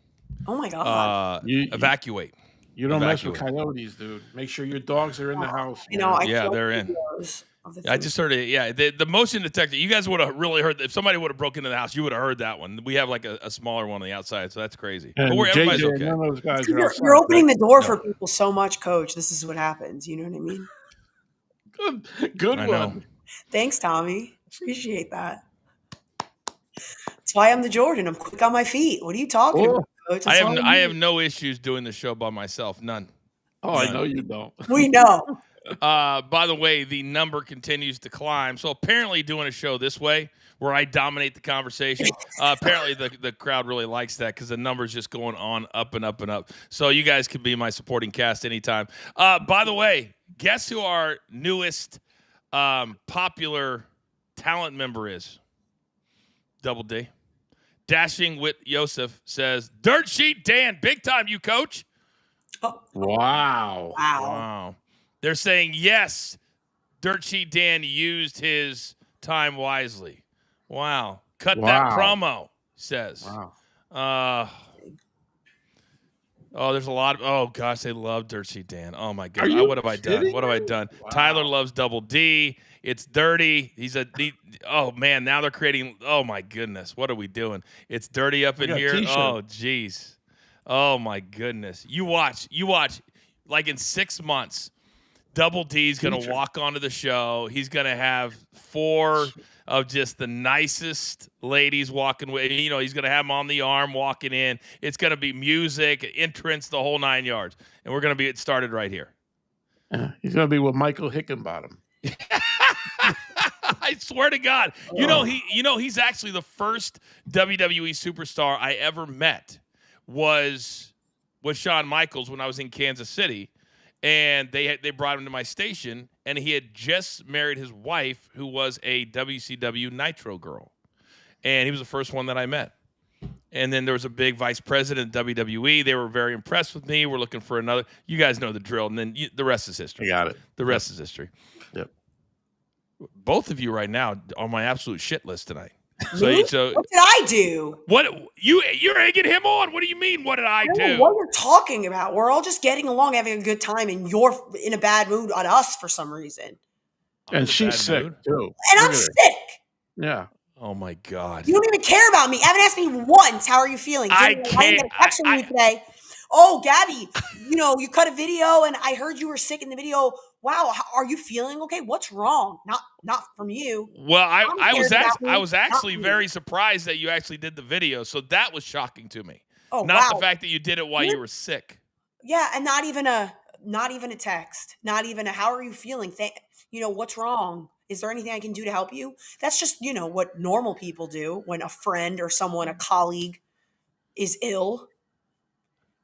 Oh my God! Evacuate. You don't mess with coyotes, dude. Make sure your dogs are in the house. They're in. I just heard it. Yeah, the motion detector. You guys would have really heard. If somebody would have broken into the house, you would have heard that one. We have like a smaller one on the outside, so that's crazy. And but everybody's JJ, okay. None of those guys you're opening the door for people so much, Coach. This is what happens. You know what I mean? Good I one. know. Thanks, Tommy. Appreciate that. That's why I'm the Jordan. I'm quick on my feet. What are you talking about, Coach? I have no issues doing the show by myself. None. Oh, I know you don't. We know. By the way, the number continues to climb. So apparently doing a show this way where I dominate the conversation, apparently the crowd really likes that because the number's just going on up and up and up. So you guys can be my supporting cast anytime. By the way, guess who our newest popular talent member is? Double D. Dashing with Yosef says, Dirt Sheet Dan, big time, you coach. Oh. Wow. They're saying, yes, Dirt Sheet Dan used his time wisely. Wow. Cut that promo, says. Wow. Oh, there's a lot of. Oh gosh, they love Dirt Sheet Dan. Oh my god, you what have I done? kidding What have I me? done? Wow. Tyler loves Double D. It's dirty. Oh man, now they're creating. Oh my goodness, what are we doing? It's dirty up in got a here. t-shirt. Oh jeez. Oh my goodness. You watch. Like in 6 months, Double D's going to T-shirt. walk onto the show. He's going to have 4 of just the nicest ladies walking with. He's going to have them on the arm walking in. It's going to be music, entrance, the whole 9 yards. And we're going to be started right here. He's going to be with Michael Hickenbottom. I swear to God. He's actually the first WWE superstar I ever met was Shawn Michaels when I was in Kansas City. And they brought him to my station, and he had just married his wife, who was a WCW Nitro girl. And he was the first one that I met. And then there was a big vice president of WWE. They were very impressed with me. We're looking for another. You guys know the drill. And then the rest is history. I got it. The rest is history. Yep. Both of you right now are on my absolute shit list tonight. Me? So What did I do? what you're egging him on? What do you mean? What did I don't know do? what you're talking about. We're all just getting along, having a good time, and you're in a bad mood on us for some reason. I'm in And a she's bad sick mood. too. And Look I'm at her. sick. Yeah. Oh my God. You don't even care about me. You haven't asked me once. How are you feeling? I didn't can't- get a text from you today. Oh, Gabby, you cut a video, and I heard you were sick in the video. Wow, are you feeling okay? What's wrong? Not from you. Well, I was actually me. very surprised that you actually did the video. So that was shocking to me. Oh, Not wow. the fact that you did it while you were sick. Yeah, and not even a text. Not even a how are you feeling? What's wrong? Is there anything I can do to help you? That's just, what normal people do when a friend or someone, a colleague is ill.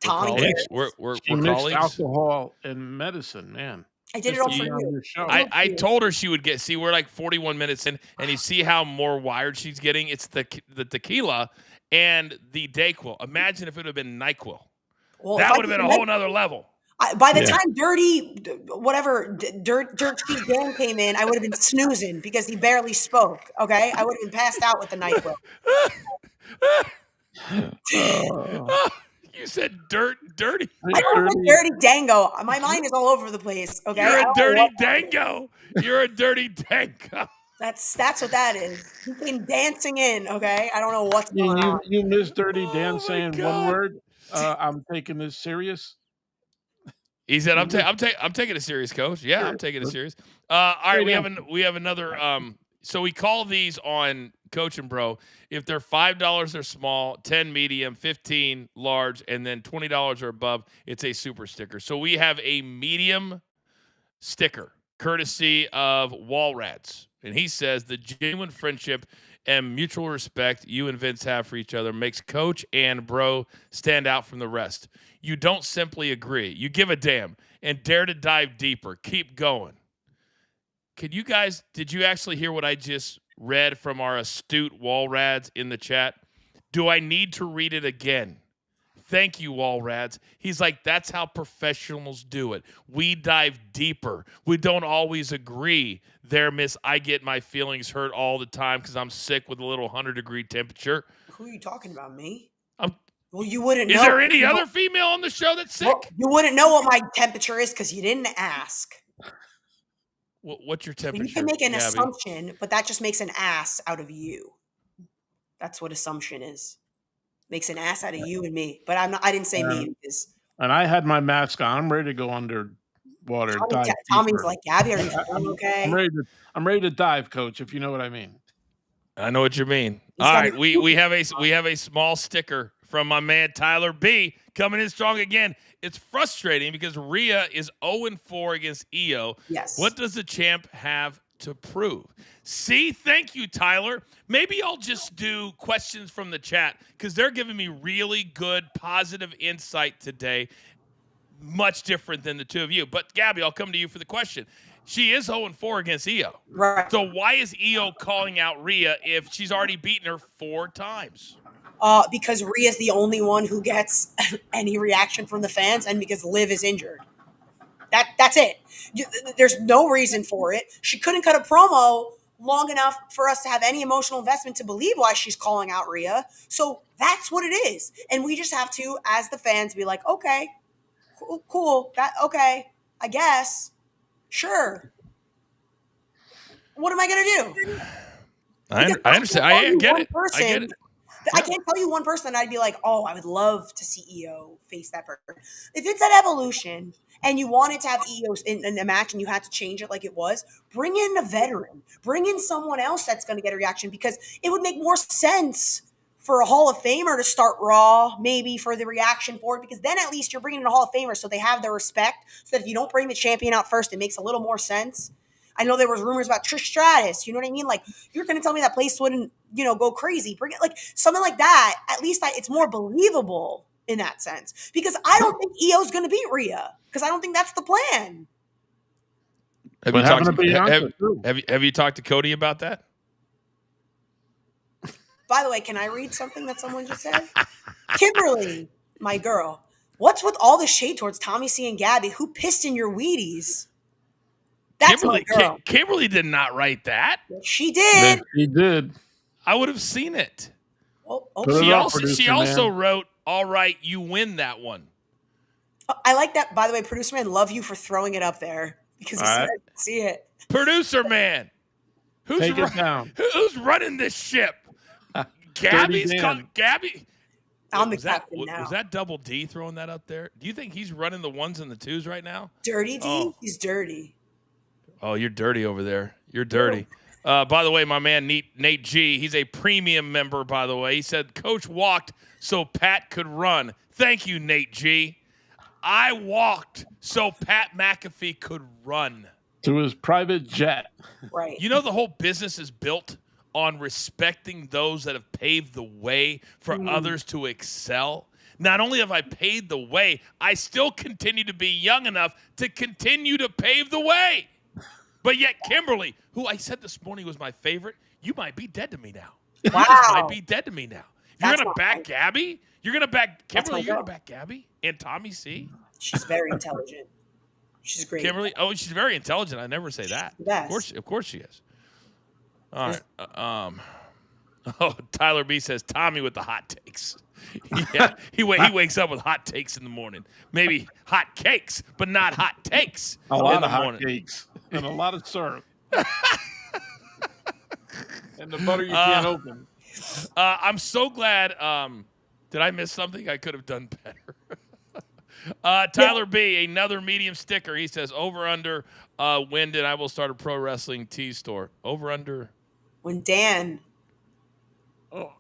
Tommy did it. We're She mixed colleagues. alcohol and medicine, man. I did it Just all to for be on you. your show. I told her she would see, we're like 41 minutes in, and you see how more wired she's getting. It's the tequila and the Dayquil. Imagine if it would have been NyQuil. Well, That if I would have been a didn't whole nother level. By the Yeah. time Dirt Sheet Dan came in, I would have been snoozing because he barely spoke. Okay, I would have been passed out with the NyQuil. You said dirty. I don't like dirty dango. My mind is all over the place. Okay, You're I a don't know dirty what- dango. You're a dirty dango. That's what that is. He came dancing in. Okay, I don't know what's going You on. you miss Dirty Oh Dan my saying God. one word. I'm taking this serious. He said, "I'm taking it serious, coach. Yeah, I'm taking it serious." All right, we have another. So we call these on Coach and Bro. If they're $5, they're small. 10 medium, 15 large, and then $20 or above, it's a super sticker. So we have a medium sticker, courtesy of Walrats, and he says the genuine friendship and mutual respect you and Vince have for each other makes Coach and Bro stand out from the rest. You don't simply agree. You give a damn and dare to dive deeper. Keep going. Did you actually hear what I just read from our astute Walrads in the chat? Do I need to read it again? Thank you, Walrads. He's like, that's how professionals do it. We dive deeper. We don't always agree. There, miss, I get my feelings hurt all the time because I'm sick with a little 100-degree temperature. Who are you talking about? Me? I'm- Well, you wouldn't know. Is there any other female on the show that's sick? Well, you wouldn't know what my temperature is because you didn't ask. What's your So temperature, you can make an Gabby? assumption, but that just makes an ass out of you. That's what assumption is. Makes an ass out of you and me. But I didn't say me because And I had my mask on. I'm ready to go underwater. Dive Tommy's deeper. like, Gabby, are you feeling okay? I'm ready to dive, Coach. If you know what I mean. I know what you mean. He's All got right, a- we have a small sticker from my man Tyler B coming in strong again. It's frustrating because Rhea is 0-4 against Io. Yes. What does the champ have to prove? See, thank you, Tyler. Maybe I'll just do questions from the chat because they're giving me really good, positive insight today. Much different than the two of you. But Gabby, I'll come to you for the question. She is 0-4 against Io. Right. So why is Io calling out Rhea if she's already beaten her 4 times? Because Rhea's the only one who gets any reaction from the fans, and because Liv is injured. That's it. There's no reason for it. She couldn't cut a promo long enough for us to have any emotional investment to believe why she's calling out Rhea. So that's what it is. And we just have to, as the fans, be like, okay, cool. Okay, I guess. Sure. What am I going to do? I understand. I get it. I get it. I can't tell you one person I'd be like, oh, I would love to see EO face that person. If it's at Evolution and you wanted to have EO in a match and you had to change it like it was, bring in a veteran. Bring in someone else that's going to get a reaction, because it would make more sense for a Hall of Famer to start Raw, maybe for the reaction for it, because then at least you're bringing in a Hall of Famer so they have their respect, so that if you don't bring the champion out first, it makes a little more sense. I know there was rumors about Trish Stratus. You know what I mean? Like, you're going to tell me that place wouldn't, go crazy. Bring it, like, something like that. At least it's more believable in that sense. Because I don't think EO's going to beat Rhea. Because I don't think that's the plan. Have you talked to Cody about that? By the way, can I read something that someone just said? Kimberly, my girl, what's with all the shade towards Tommy C and Gabby? Who pissed in your Wheaties? That's my girl. Kimberly did not write that. She did. She did. I would have seen it. Well, she also wrote, all right, you win that one. I like that. By the way, producer man, love you for throwing it up there, because he said I didn't see it. Producer man. Take it down. Who's running this ship? Gabby. I'm the captain now. Was that Double D throwing that up there? Do you think he's running the ones and the twos right now? Dirty D? Oh. He's dirty. Oh, you're dirty over there. You're dirty. By the way, my man Nate G, he's a premium member, by the way. He said, Coach walked so Pat could run. Thank you, Nate G. I walked so Pat McAfee could run. To his private jet. Right. You know, the whole business is built on respecting those that have paved the way for others to excel. Not only have I paved the way, I still continue to be young enough to continue to pave the way. But yet Kimberly, who I said this morning was my favorite, you might be dead to me now. Wow. You just might be dead to me now. If you're going to back Gabby, you're going to back Kimberly, you're going to back Gabby and Tommy C. She's very intelligent. She's great. Kimberly, she's very intelligent. I never say that. Of course she is. All right. Tyler B says Tommy with the hot takes. Yeah, he wakes up with hot takes in the morning. Maybe hot cakes, but not hot takes. A lot of hot cakes and a lot of syrup. And the butter you can't open. I'm so glad. Did I miss something? I could have done better. Tyler B, another medium sticker. He says, over under when did I will start a pro wrestling tea store? Over under. When Dan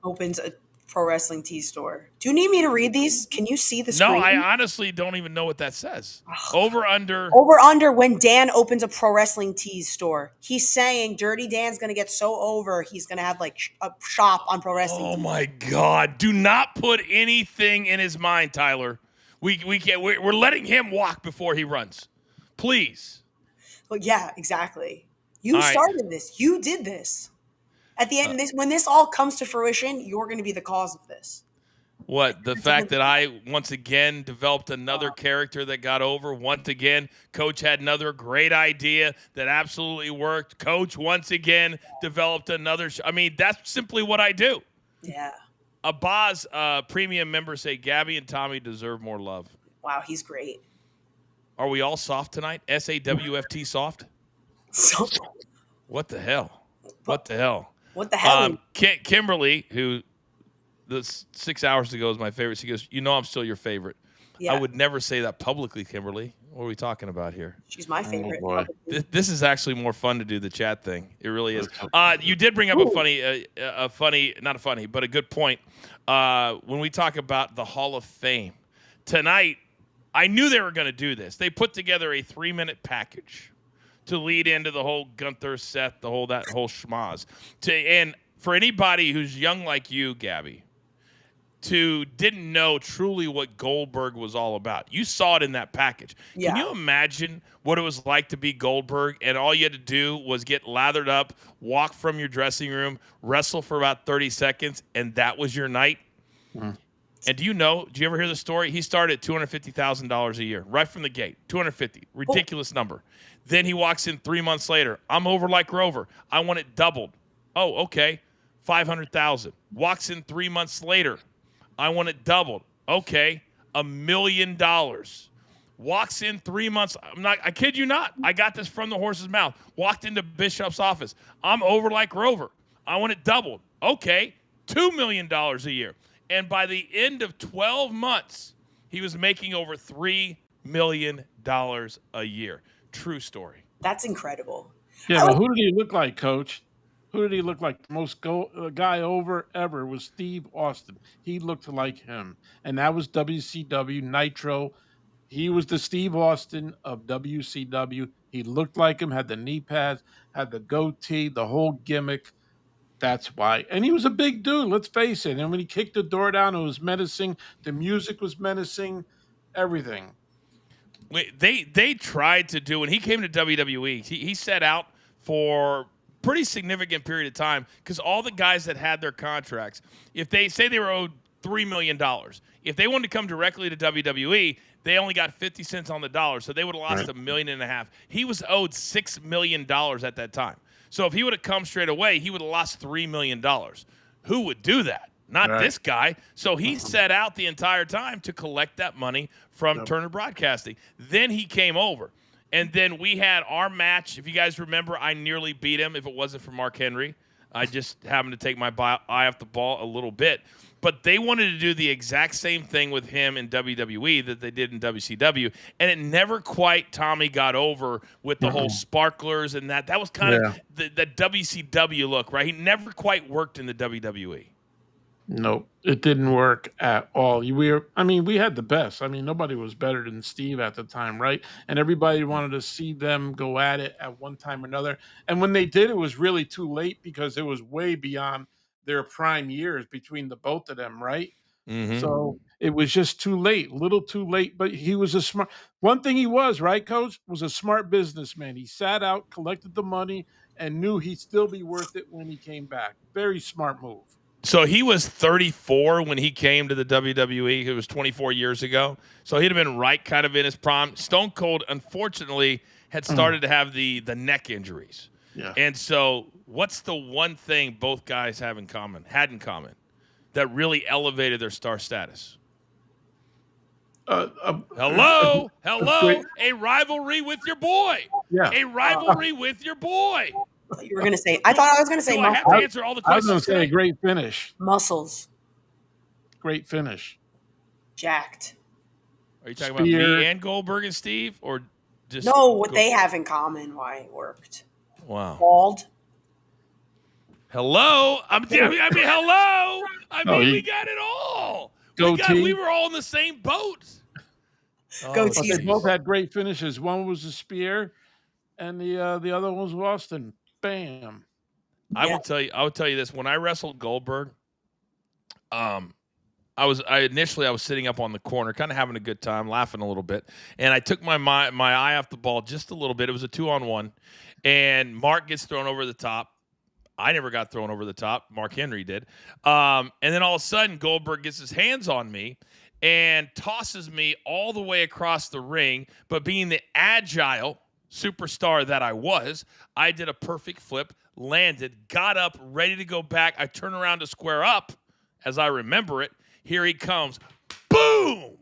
opens a pro wrestling tea store. Do you need me to read these? Can you see the screen? No, I honestly don't even know what that says. Over under when Dan opens a pro wrestling tea store. He's saying Dirty Dan's going to get so over, he's going to have like a shop on pro wrestling. Oh my God. Do not put anything in his mind, Tyler. We can't. We're letting him walk before he runs. Please. Well, yeah, exactly. You started this. You did this. At the end, when this all comes to fruition, you're going to be the cause of this. What? The fact that I, once again, developed another character that got over. Once again, Coach had another great idea that absolutely worked. Coach, once again, developed another. I mean, that's simply what I do. Yeah. A Boz premium member say Gabby and Tommy deserve more love. Wow, he's great. Are we all soft tonight? SAWFT soft? So, what the hell? What the hell? What the hell? Kimberly, who 6 hours ago was my favorite, she goes, I'm still your favorite. Yeah. I would never say that publicly, Kimberly. What are we talking about here? She's my favorite. This is actually more fun to do the chat thing. It really is. You did bring up a good point. When we talk about the Hall of Fame tonight, I knew they were going to do this. They put together a 3-minute package to lead into the whole Gunther, Seth, that whole schmaz. And for anybody who's young like you, Gabby, didn't know truly what Goldberg was all about. You saw it in that package. Yeah. Can you imagine what it was like to be Goldberg and all you had to do was get lathered up, walk from your dressing room, wrestle for about 30 seconds, and that was your night? Mm. And do you you ever hear the story? He started at $250,000 a year, right from the gate. 250, ridiculous number. Then he walks in 3 months later. I'm over like Grover. I want it doubled. Oh, okay, 500,000. Walks in 3 months later. I want it doubled. Okay, $1 million. Walks in 3 months. I kid you not. I got this from the horse's mouth. Walked into Bishop's office. I'm over like Grover. I want it doubled. Okay, $2 million a year. And by the end of 12 months, he was making over $3 million a year. True story. That's incredible. Yeah, but who did he look like, Coach? Who did he look like? The most guy over ever was Steve Austin. He looked like him. And that was WCW Nitro. He was the Steve Austin of WCW. He looked like him, had the knee pads, had the goatee, the whole gimmick. That's why. And he was a big dude, let's face it. And when he kicked the door down, it was menacing. The music was menacing. Everything. They tried to do, when he came to WWE, he set out for pretty significant period of time because all the guys that had their contracts, if they say they were owed $3 million, if they wanted to come directly to WWE, they only got 50 cents on the dollar, so they would have lost $1.5 million. He was owed $6 million at that time. So if he would have come straight away, he would have lost $3 million. Who would do that? Not this guy. So he set out the entire time to collect that money from Turner Broadcasting. Then he came over. And then we had our match. If you guys remember, I nearly beat him if it wasn't for Mark Henry. I just happened to take my eye off the ball a little bit. But they wanted to do the exact same thing with him in WWE that they did in WCW. And it never quite, Tommy, got over with the whole sparklers and that. That was kind of the WCW look, right? He never quite worked in the WWE. Nope, it didn't work at all. We had the best. I mean, nobody was better than Steve at the time, right? And everybody wanted to see them go at it at one time or another. And when they did, it was really too late because it was way beyond their prime years between the both of them, right? Mm-hmm. So it was just too late, a little too late. But he was a smart. One thing he was, right, Coach, was a smart businessman. He sat out, collected the money, and knew he'd still be worth it when he came back. Very smart move. So he was 34 when he came to the WWE. It was 24 years ago. So he'd have been right kind of in his prime. Stone Cold, unfortunately, had started to have the neck injuries. Yeah. And so what's the one thing both guys had in common, that really elevated their star status? Hello, a rivalry with your boy. Yeah. A rivalry with your boy. You were going to say, I thought I was going to say I have to answer all the I was questions. going to say a great finish. muscles. Great finish. Jacked. Are you talking about me and Goldberg and Steve, or just No, what they have in common, why it worked. Wow. Bald. Hello. Hello. We got it all. We were all in the same boat. Goatee. But they both had great finishes. One was a spear, and the other one was Austin. Bam. I will tell you this. When I wrestled Goldberg, I was sitting up on the corner, kind of having a good time, laughing a little bit, and I took my eye off the ball just a little bit. It was a 2-on-1, and Mark gets thrown over the top. I never got thrown over the top. Mark Henry did. And then all of a sudden, Goldberg gets his hands on me and tosses me all the way across the ring. But being the agile superstar that I was, I did a perfect flip, landed, got up, ready to go back. I turn around to square up as I remember it. Here he comes. Boom!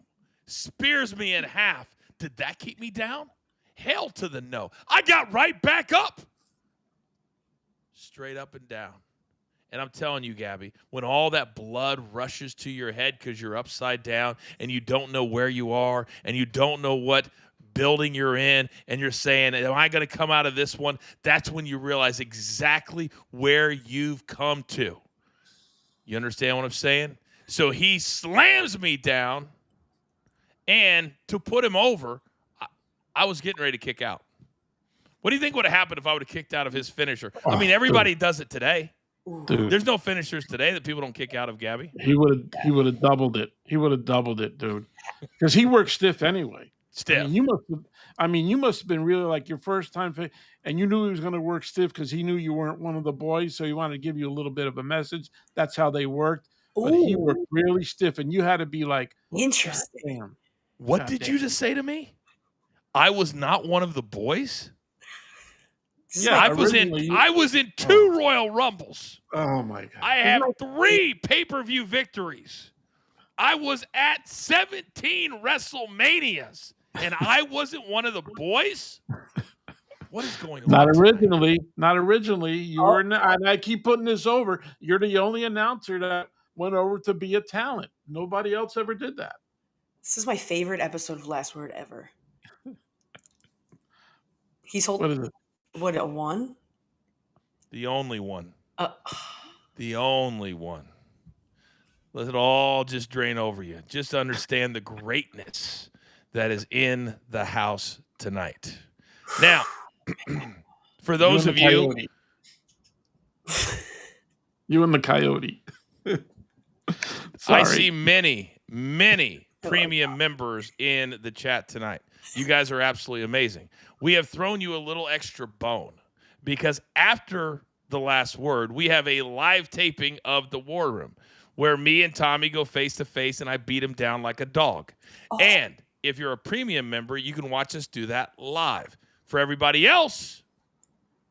Spears me in half. Did that keep me down? Hell to the no. I got right back up. Straight up and down. And I'm telling you, Gabby, when all that blood rushes to your head because you're upside down and you don't know where you are and you don't know what building you're in and you're saying, am I going to come out of this one? That's when you realize exactly where you've come to. You understand what I'm saying? So he slams me down, and to put him over, I was getting ready to kick out. What do you think would have happened if I would have kicked out of his finisher? I mean, everybody does it today. Dude. There's no finishers today that people don't kick out of, Gabby. He would have doubled it. He would have doubled it, dude. Because he worked stiff anyway. Stiff. I mean, you must have been really like your first time, and you knew he was going to work stiff because he knew you weren't one of the boys, so he wanted to give you a little bit of a message. That's how they worked. but he Ooh, worked really stiff, and you had to be like, God interesting. damn. What God did damn. you just say to me? I was not one of the boys. This is Yeah, my originally. I was in 2 Oh. Royal Rumbles. Oh my God. I this is have my 3 pay-per-view victories. I was at 17 WrestleManias, and I wasn't one of the boys. What is going on? Not tonight? originally. Not originally. You Oh. were, and I keep putting this over. You're the only announcer that went over to be a talent. Nobody else ever did that. This is my favorite episode of Last Word ever. He's What holding is it? what, a 1? The only one. Uh, The only one. Let it all just drain over you. Just understand the greatness that is in the house tonight. Now, for those You of and the you, coyote. You and the coyote. I Sorry. see many premium members in the chat tonight. You guys are absolutely amazing. We have thrown you a little extra bone because after the last word, we have a live taping of the War Room where me and Tommy go face to face and I beat him down like a dog. Oh. And if you're a premium member, you can watch us do that live. For everybody else,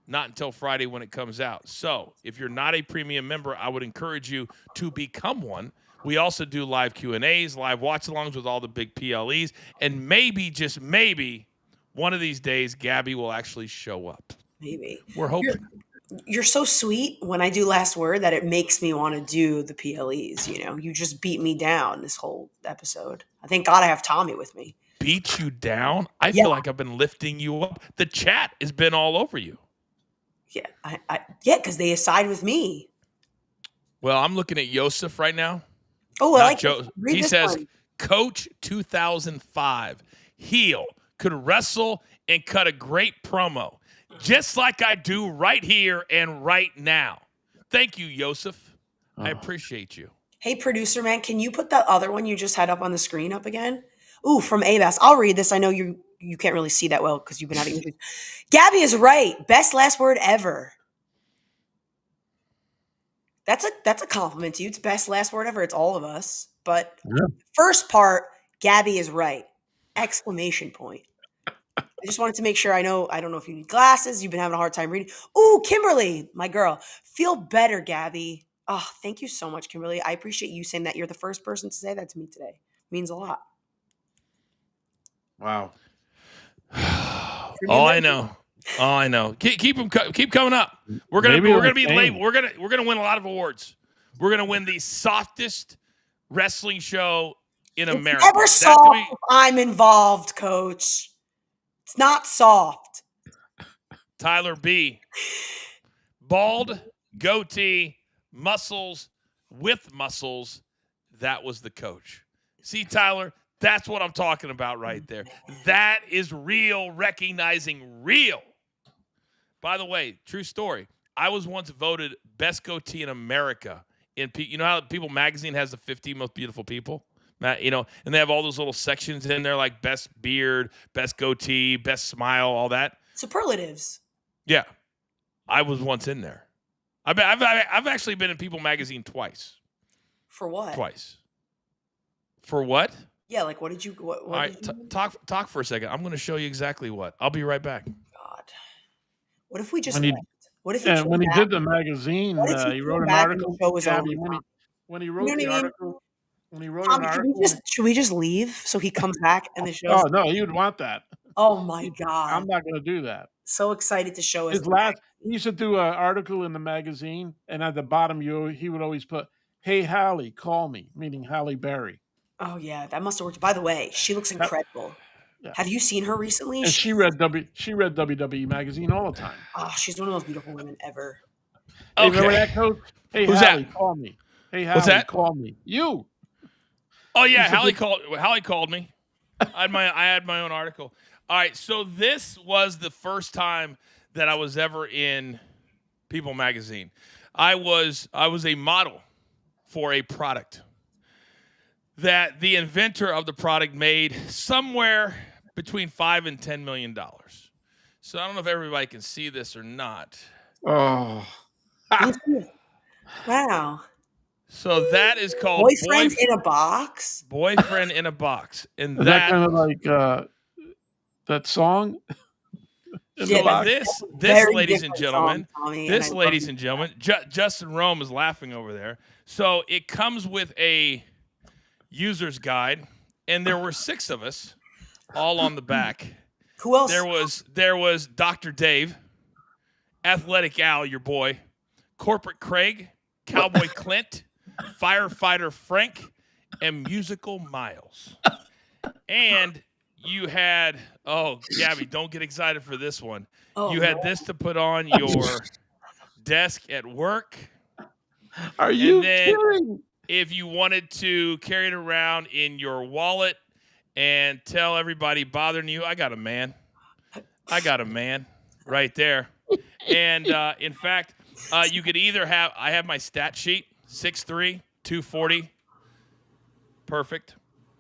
not until Friday when it comes out. So if you're not a premium member, I would encourage you to become one. We also do live Q&As, live watch-alongs with all the big PLEs, and maybe, just maybe, one of these days, Gabby will actually show up. maybe. We're hoping. You're so sweet when I do Last Word that it makes me want to do the PLEs. You know, you just beat me down this whole episode. I thank God I have Tommy with me. Beat you down? I Yeah. feel like I've been lifting you up. The chat has been all over you. Yeah, yeah, because they side with me. Well, I'm looking at Yosef right now. Oh, I Not like Joe. this. Read He this says, one. Coach 2005, heel, could wrestle and cut a great promo, just like I do right here and right now. Thank you, Yosef. I appreciate you. Hey, producer man, can you put that other one you just had up on the screen up again? Ooh, from Abas. I'll read this. I know you can't really see that well because you've been having issues. Gabby is right. Best Last Word ever. That's a compliment to you. It's best Last Word ever. It's all of us. But first part, Gabby is right. Exclamation point. I just wanted to make sure I don't know if you need glasses. You've been having a hard time reading. Ooh, Kimberly, my girl. Feel better, Gabby. Oh, thank you so much, Kimberly. I appreciate you saying that. You're the first person to say that to me today. It means a lot. Wow. All I know. Keep coming up. We're gonna Maybe be late. We're gonna win a lot of awards. We're gonna win the softest wrestling show in America. It's never That's soft gonna be if I'm involved, Coach. It's not soft. Tyler B. Bald, goatee, muscles with muscles. That was the coach. See, Tyler, that's what I'm talking about right there. That is real, recognizing real. By the way, true story. I was once voted best goatee in America. You know how People Magazine has the 50 most beautiful people? You know, and they have all those little sections in there like best beard, best goatee, best smile, all that. Superlatives. Yeah, I was once in there. I've actually been in People Magazine twice. For what? Twice. For what? Yeah, like what did you what All right, did you talk for a second. I'm going to show you exactly what. I'll be right back. God. What if we just When he- left? What if he And came when he back? did the magazine, What if he he wrote came an back and the article. show was Gabby, over? when he You wrote know what the I mean? article, when he wrote Tom, an should article. we just leave so he comes back and the show's Oh no, you'd want that. Oh my God. I'm not going to do that. So excited to show us His last, he used to do an article in the magazine, and at the bottom, he would always put, "Hey Hallie, call me," meaning Halle Berry. Oh yeah, that must have worked. By the way, she looks incredible. Yeah. Have you seen her recently? And she read WWE magazine all the time. Oh, she's one of the most beautiful women ever. Hey, remember that, Coach? Hey, Who's Hallie, that? call me. Hey, What's Hallie, that? call me. You. Oh yeah, He's a Hallie good- called me. I had my own article. All right, so this was the first time that I was ever in People Magazine. I was a model for a product that the inventor of the product made somewhere between $5 and $10 million. So I don't know if everybody can see this or not. Oh. Wow. So that is called Boyfriend in a box. Boyfriend in a Box. And Is that kind of like that song? In the Yeah, box? this, very ladies and different gentlemen, song, Tommy, and I this, love ladies you and for gentlemen, Justin Rome is laughing over there. So it comes with a user's guide, and there were 6 of us, all on the back. that. Who else? There was Dr. Dave, Athletic Al, your boy, Corporate Craig, Cowboy Clint, Firefighter Frank, and Musical Miles. And you had, oh, Gabby, don't get excited for this one. Oh, You had no. this to put on your desk at work. Are you And then kidding? if you wanted to carry it around in your wallet and tell everybody bothering you, I got a man. I got a man right there. And in fact, you could either have, I have my stat sheet, 6'3", 240. Perfect.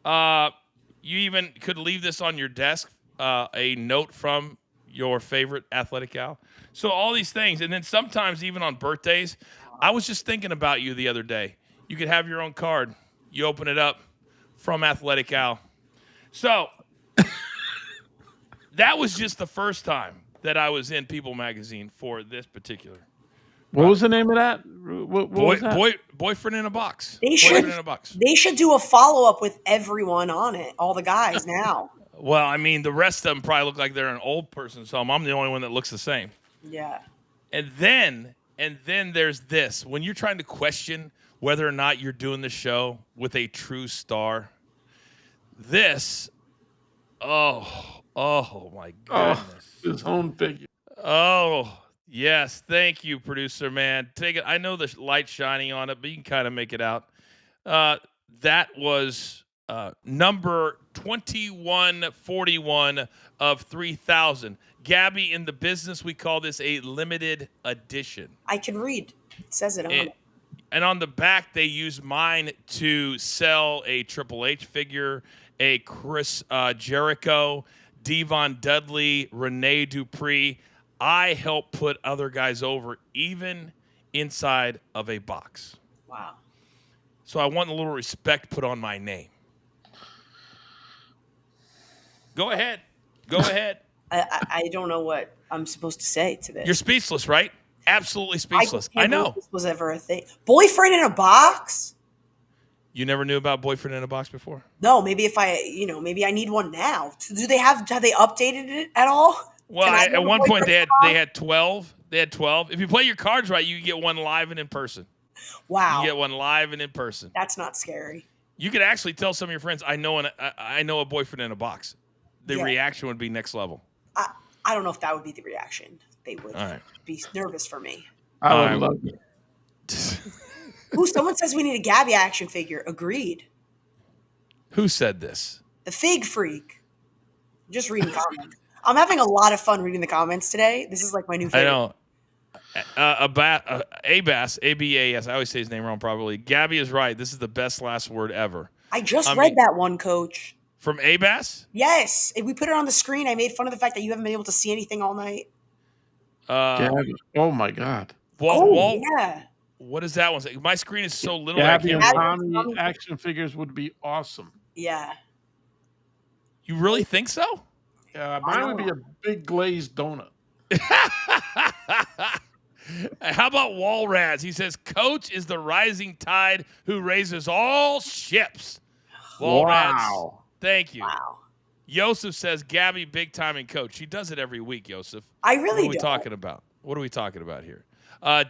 You even could leave this on your desk, a note from your favorite Athletic Al. So all these things. And then sometimes even on birthdays, I was just thinking about you the other day. You could have your own card. You open it up from Athletic Al. So that was just the first time that I was in People Magazine for this particular. What was the name of that? What was that? Boyfriend in a Box. They Boyfriend should. in a Box. They should do a follow-up with everyone on it. All the guys now. Well, I mean, the rest of them probably look like they're an old person's home. I'm the only one that looks the same. Yeah. And then there's this. When you're trying to question whether or not you're doing the show with a true star, this, oh my goodness. His own figure. Oh, yes. Thank you, producer, man. Take it. I know the light's shining on it, but you can kind of make it out. That was number 2141 of 3,000. Gabby, in the business, we call this a limited edition. I can read. It says it on it. And on the back, they use mine to sell a Triple H figure, a Chris Jericho, Devon Dudley, Rene Dupree. I help put other guys over, even inside of a box. Wow. So I want a little respect put on my name. Go ahead. Go ahead. I don't know what I'm supposed to say to this. You're speechless, right? Absolutely speechless. I know. This was ever a thing. Boyfriend in a box? You never knew about Boyfriend in a Box before? No, maybe if maybe I need one now. Have they updated it at all? Well, at one point they had 12. They had 12. If you play your cards right, you can get one live and in person. Wow. You get one live and in person. That's not scary. You could actually tell some of your friends, I know a Boyfriend in a Box. The reaction would be next level. I don't know if that would be the reaction. They would be nervous for me. I would love it. Ooh, someone says we need a Gabby action figure. Agreed. Who said this? The Fig Freak. Just reading comments. I'm having a lot of fun reading the comments today. This is like my new favorite. I know. Abas, A-B-A-S. I always say his name wrong probably. Gabby is right. This is the best last word ever. I just read that one, Coach. From Abas? Yes. If we put it on the screen, I made fun of the fact that you haven't been able to see anything all night. Oh, my God. Yeah. What is that one? My screen is so little. Gabby and Tommy action figures would be awesome. Yeah. You really think so? Yeah, mine would be a big glazed donut. How about Walraz? He says, Coach is the rising tide who raises all ships. Walraz. Wow. Thank you. Wow. Yosef says, Gabby, big time and Coach. She does it every week, Yosef. I really do. What are we talking about? What are we talking about here?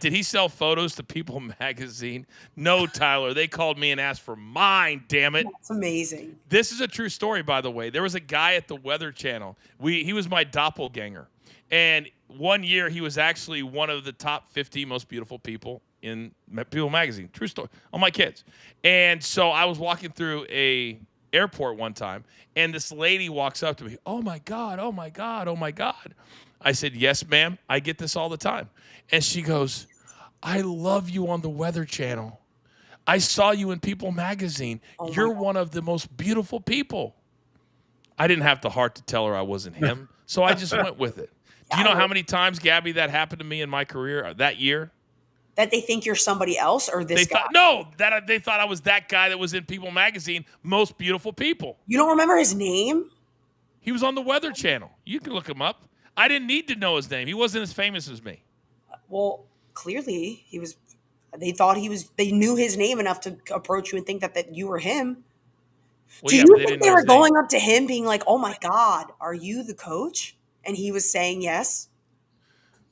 Did he sell photos to People Magazine? No, Tyler. They called me and asked for mine, damn it. That's amazing. This is a true story, by the way. There was a guy at the Weather Channel. He was my doppelganger. And one year, he was actually one of the top 50 most beautiful people in People Magazine. True story. All my kids. And so I was walking through a airport one time, and this lady walks up to me. Oh, my God. Oh, my God. Oh, my God. I said, yes, ma'am. I get this all the time. And she goes, I love you on the Weather Channel. I saw you in People Magazine. You're one of the most beautiful people. I didn't have the heart to tell her I wasn't him, so I just went with it. Do you know how many times, Gabby, that happened to me in my career that year? That they think you're somebody else or this guy? They thought I was that guy that was in People Magazine, Most Beautiful People. You don't remember his name? He was on the Weather Channel. You can look him up. I didn't need to know his name. He wasn't as famous as me. Well, clearly he was. They thought he was. They knew his name enough to approach you and think that you were him. Well, Do yeah, you but they think didn't they know were his name. going up to him being like, "Oh my God, are you the coach?" And he was saying yes.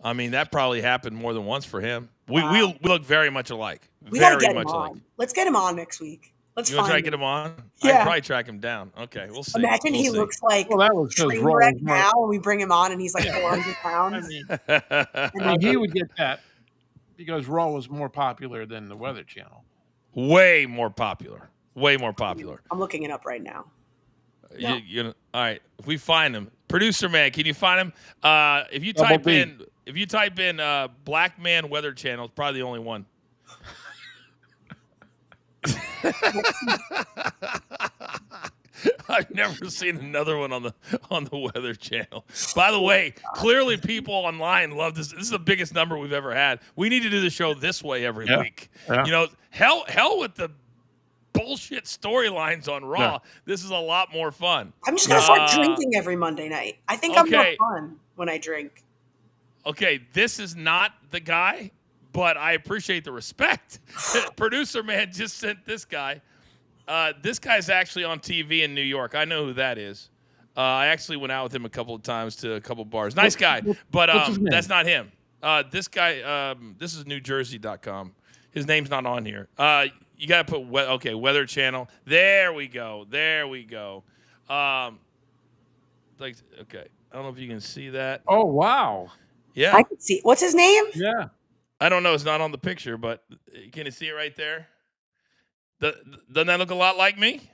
I mean, that probably happened more than once for him. Wow. We look very much alike. We gotta Very get him much alike. on. Let's get him on next week. Let's You want to find try to get him on? I Yeah. can probably track him down. Okay, we'll see. Imagine We'll he see. looks like Well, that was because train Raw wreck was more. now, and we bring him on, and he's like 400 pounds. I mean, he would get that because Raw was more popular than the Weather Channel. Way more popular. Way more popular. I'm looking it up right now. No. All right. If we find him, producer man, can you find him? If you Double type in Black Man Weather Channel, it's probably the only one. I've never seen another one on the Weather Channel. By the way, clearly people online love this. This is the biggest number we've ever had. We need to do the show this way every week. Yeah. Hell with the bullshit storylines on Raw. Yeah. This is a lot more fun. I'm just gonna start drinking every Monday night. I think I'm more fun when I drink. Okay, this is not the guy, but I appreciate the respect. Producer man just sent this guy. This guy's actually on TV in New York. I know who that is. I actually went out with him a couple of times to a couple bars. Nice guy, but that's not him. This guy, this is NewJersey.com. His name's not on here. You got to put, Weather Channel. There we go. I don't know if you can see that. Oh, wow. Yeah. I can see. What's his name? Yeah. I don't know. It's not on the picture, but can you see it right there? Doesn't that look a lot like me?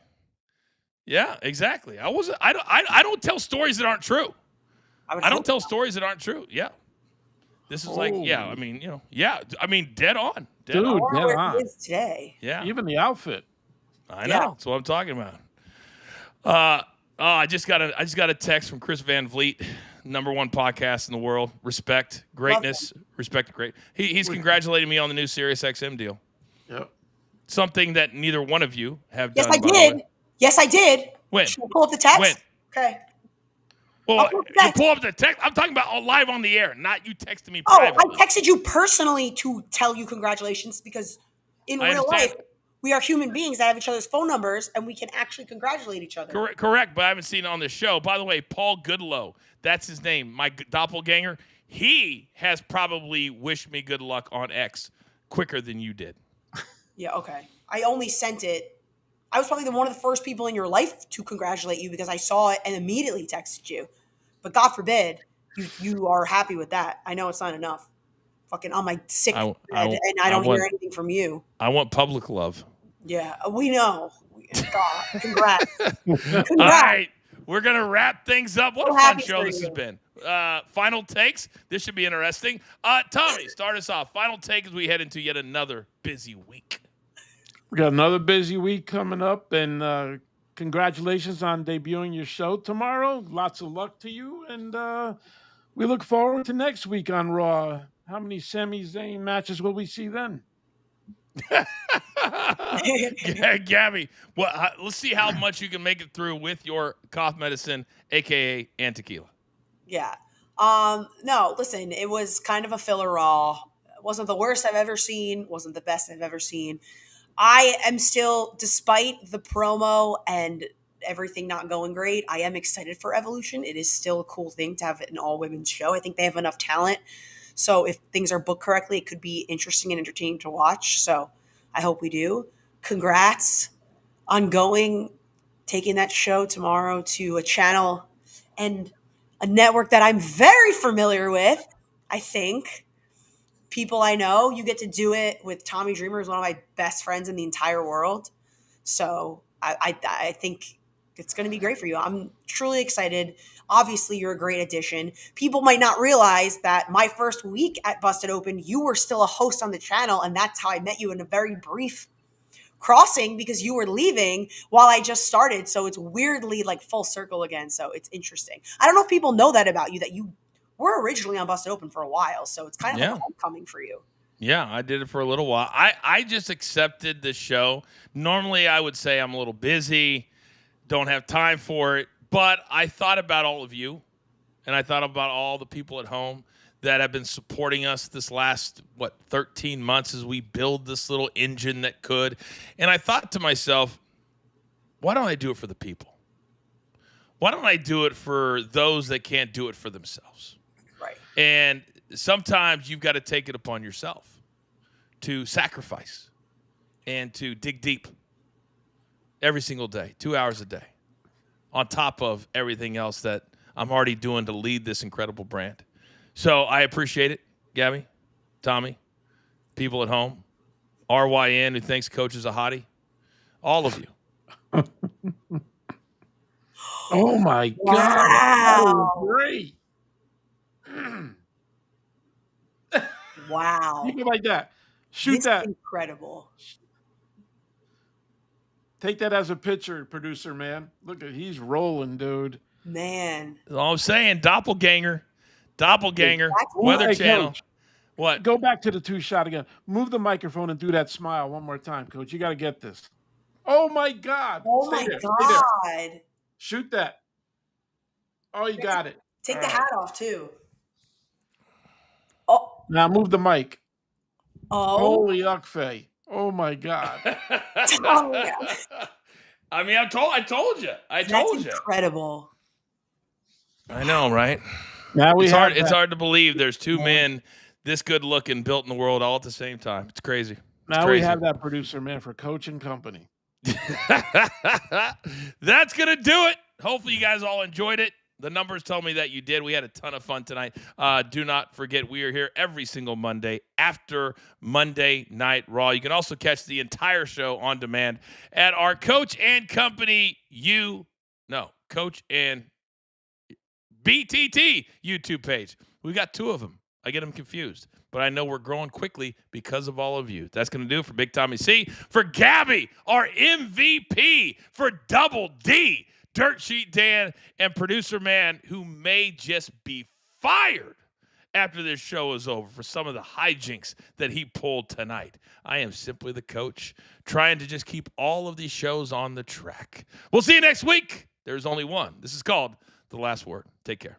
Yeah, exactly. I don't tell stories that aren't true. I don't tell stories that aren't true. Yeah. This is dead on. Dude, Where he is today. Yeah. Even the outfit. I know. That's what I'm talking about. I just got a text from Chris Van Vliet, #1 podcast in the world. Respect, greatness, respect, great. He's congratulating me on the new SiriusXM deal. Yep. Something that neither one of you have Yes, done. I did. Yes, I did. When? Should I pull up the text? When? Okay. Well, you pull up the text. I'm talking about live on the air, not you texting me Oh, privately. I texted you personally to tell you congratulations because in real life, we are human beings that have each other's phone numbers and we can actually congratulate each other. Correct, but I haven't seen it on the show. By the way, Paul Goodlow, that's his name, my doppelganger. He has probably wished me good luck on X quicker than you did. Yeah, okay. I only sent it. I was probably one of the first people in your life to congratulate you because I saw it and immediately texted you. But God forbid you are happy with that. I know it's not enough. Fucking on my sick bed, and I don't hear anything from you. I want public love. Yeah, we know. God, congrats. All right, we're going to wrap things up. What a fun show this has been. Final takes. This should be interesting. Tommy, start us off. Final take as we head into yet another busy week. We got another busy week coming up, and congratulations on debuting your show tomorrow. Lots of luck to you, and we look forward to next week on Raw. How many Sami Zayn matches will we see then? Gabby, well, let's see how much you can make it through with your cough medicine, a.k.a. and tequila. Yeah. No, listen, it was kind of a filler Raw. It wasn't the worst I've ever seen. Wasn't the best I've ever seen. I am still, despite the promo and everything not going great, I am excited for Evolution. It is still a cool thing to have an all-women's show. I think they have enough talent. So if things are booked correctly, it could be interesting and entertaining to watch. So I hope we do. Congrats on taking that show tomorrow to a channel and a network that I'm very familiar with, I think. People I know, you get to do it with Tommy Dreamer, who's one of my best friends in the entire world. So I think it's going to be great for you. I'm truly excited. Obviously, you're a great addition. People might not realize that my first week at Busted Open, you were still a host on the channel, and that's how I met you in a very brief crossing because you were leaving while I just started. So it's weirdly like full circle again. So it's interesting. I don't know if people know that about you, that you were originally on Busted Open for a while. So it's kind of like a homecoming for you. Yeah, I did it for a little while. I just accepted the show. Normally, I would say I'm a little busy, don't have time for it. But I thought about all of you, and I thought about all the people at home that have been supporting us this last, 13 months as we build this little engine that could. And I thought to myself, why don't I do it for the people? Why don't I do it for those that can't do it for themselves? Right. And sometimes you've got to take it upon yourself to sacrifice and to dig deep every single day, 2 hours a day, on top of everything else that I'm already doing to lead this incredible brand. So I appreciate it, Gabby, Tommy, people at home, RYN, who thinks Coach is a hottie, all of you. Oh my God! That was great. Wow. You go like that. Shoot This that. is incredible. Take that as a picture, producer man. Look at he's rolling, dude. Man. That's all I'm saying. Doppelganger, Exactly. Weather Hey, Channel. Coach, What? go back to the 2-shot again. Move the microphone and do that smile one more time, Coach. You got to get this. Oh my God! Oh Stay my there. Stay there. God. Shoot that. Oh, you got it. Take All the right. hat off too. Oh. Now move the mic. Oh. Holy yuck, oh my God. Oh, yeah. I mean, I told you. That's incredible. I know, right? Now we It's have hard. It's that. hard to believe there's two men this good looking built in the world all at the same time. It's crazy. Now we have that producer man for Coach and Company. That's gonna do it. Hopefully you guys all enjoyed it. The numbers tell me that you did. We had a ton of fun tonight. Do not forget, we are here every single Monday after Monday Night Raw. You can also catch the entire show on demand at our Coach and Company Coach and BTT YouTube page. We've got two of them. I get them confused, but I know we're growing quickly because of all of you. That's going to do it for Big Tommy C, for Gabby, our MVP, for Double D, Dirt Sheet Dan, and Producer Man, who may just be fired after this show is over for some of the hijinks that he pulled tonight. I am simply the coach, trying to just keep all of these shows on the track. We'll see you next week. There's only one. This is called The Last Word. Take care.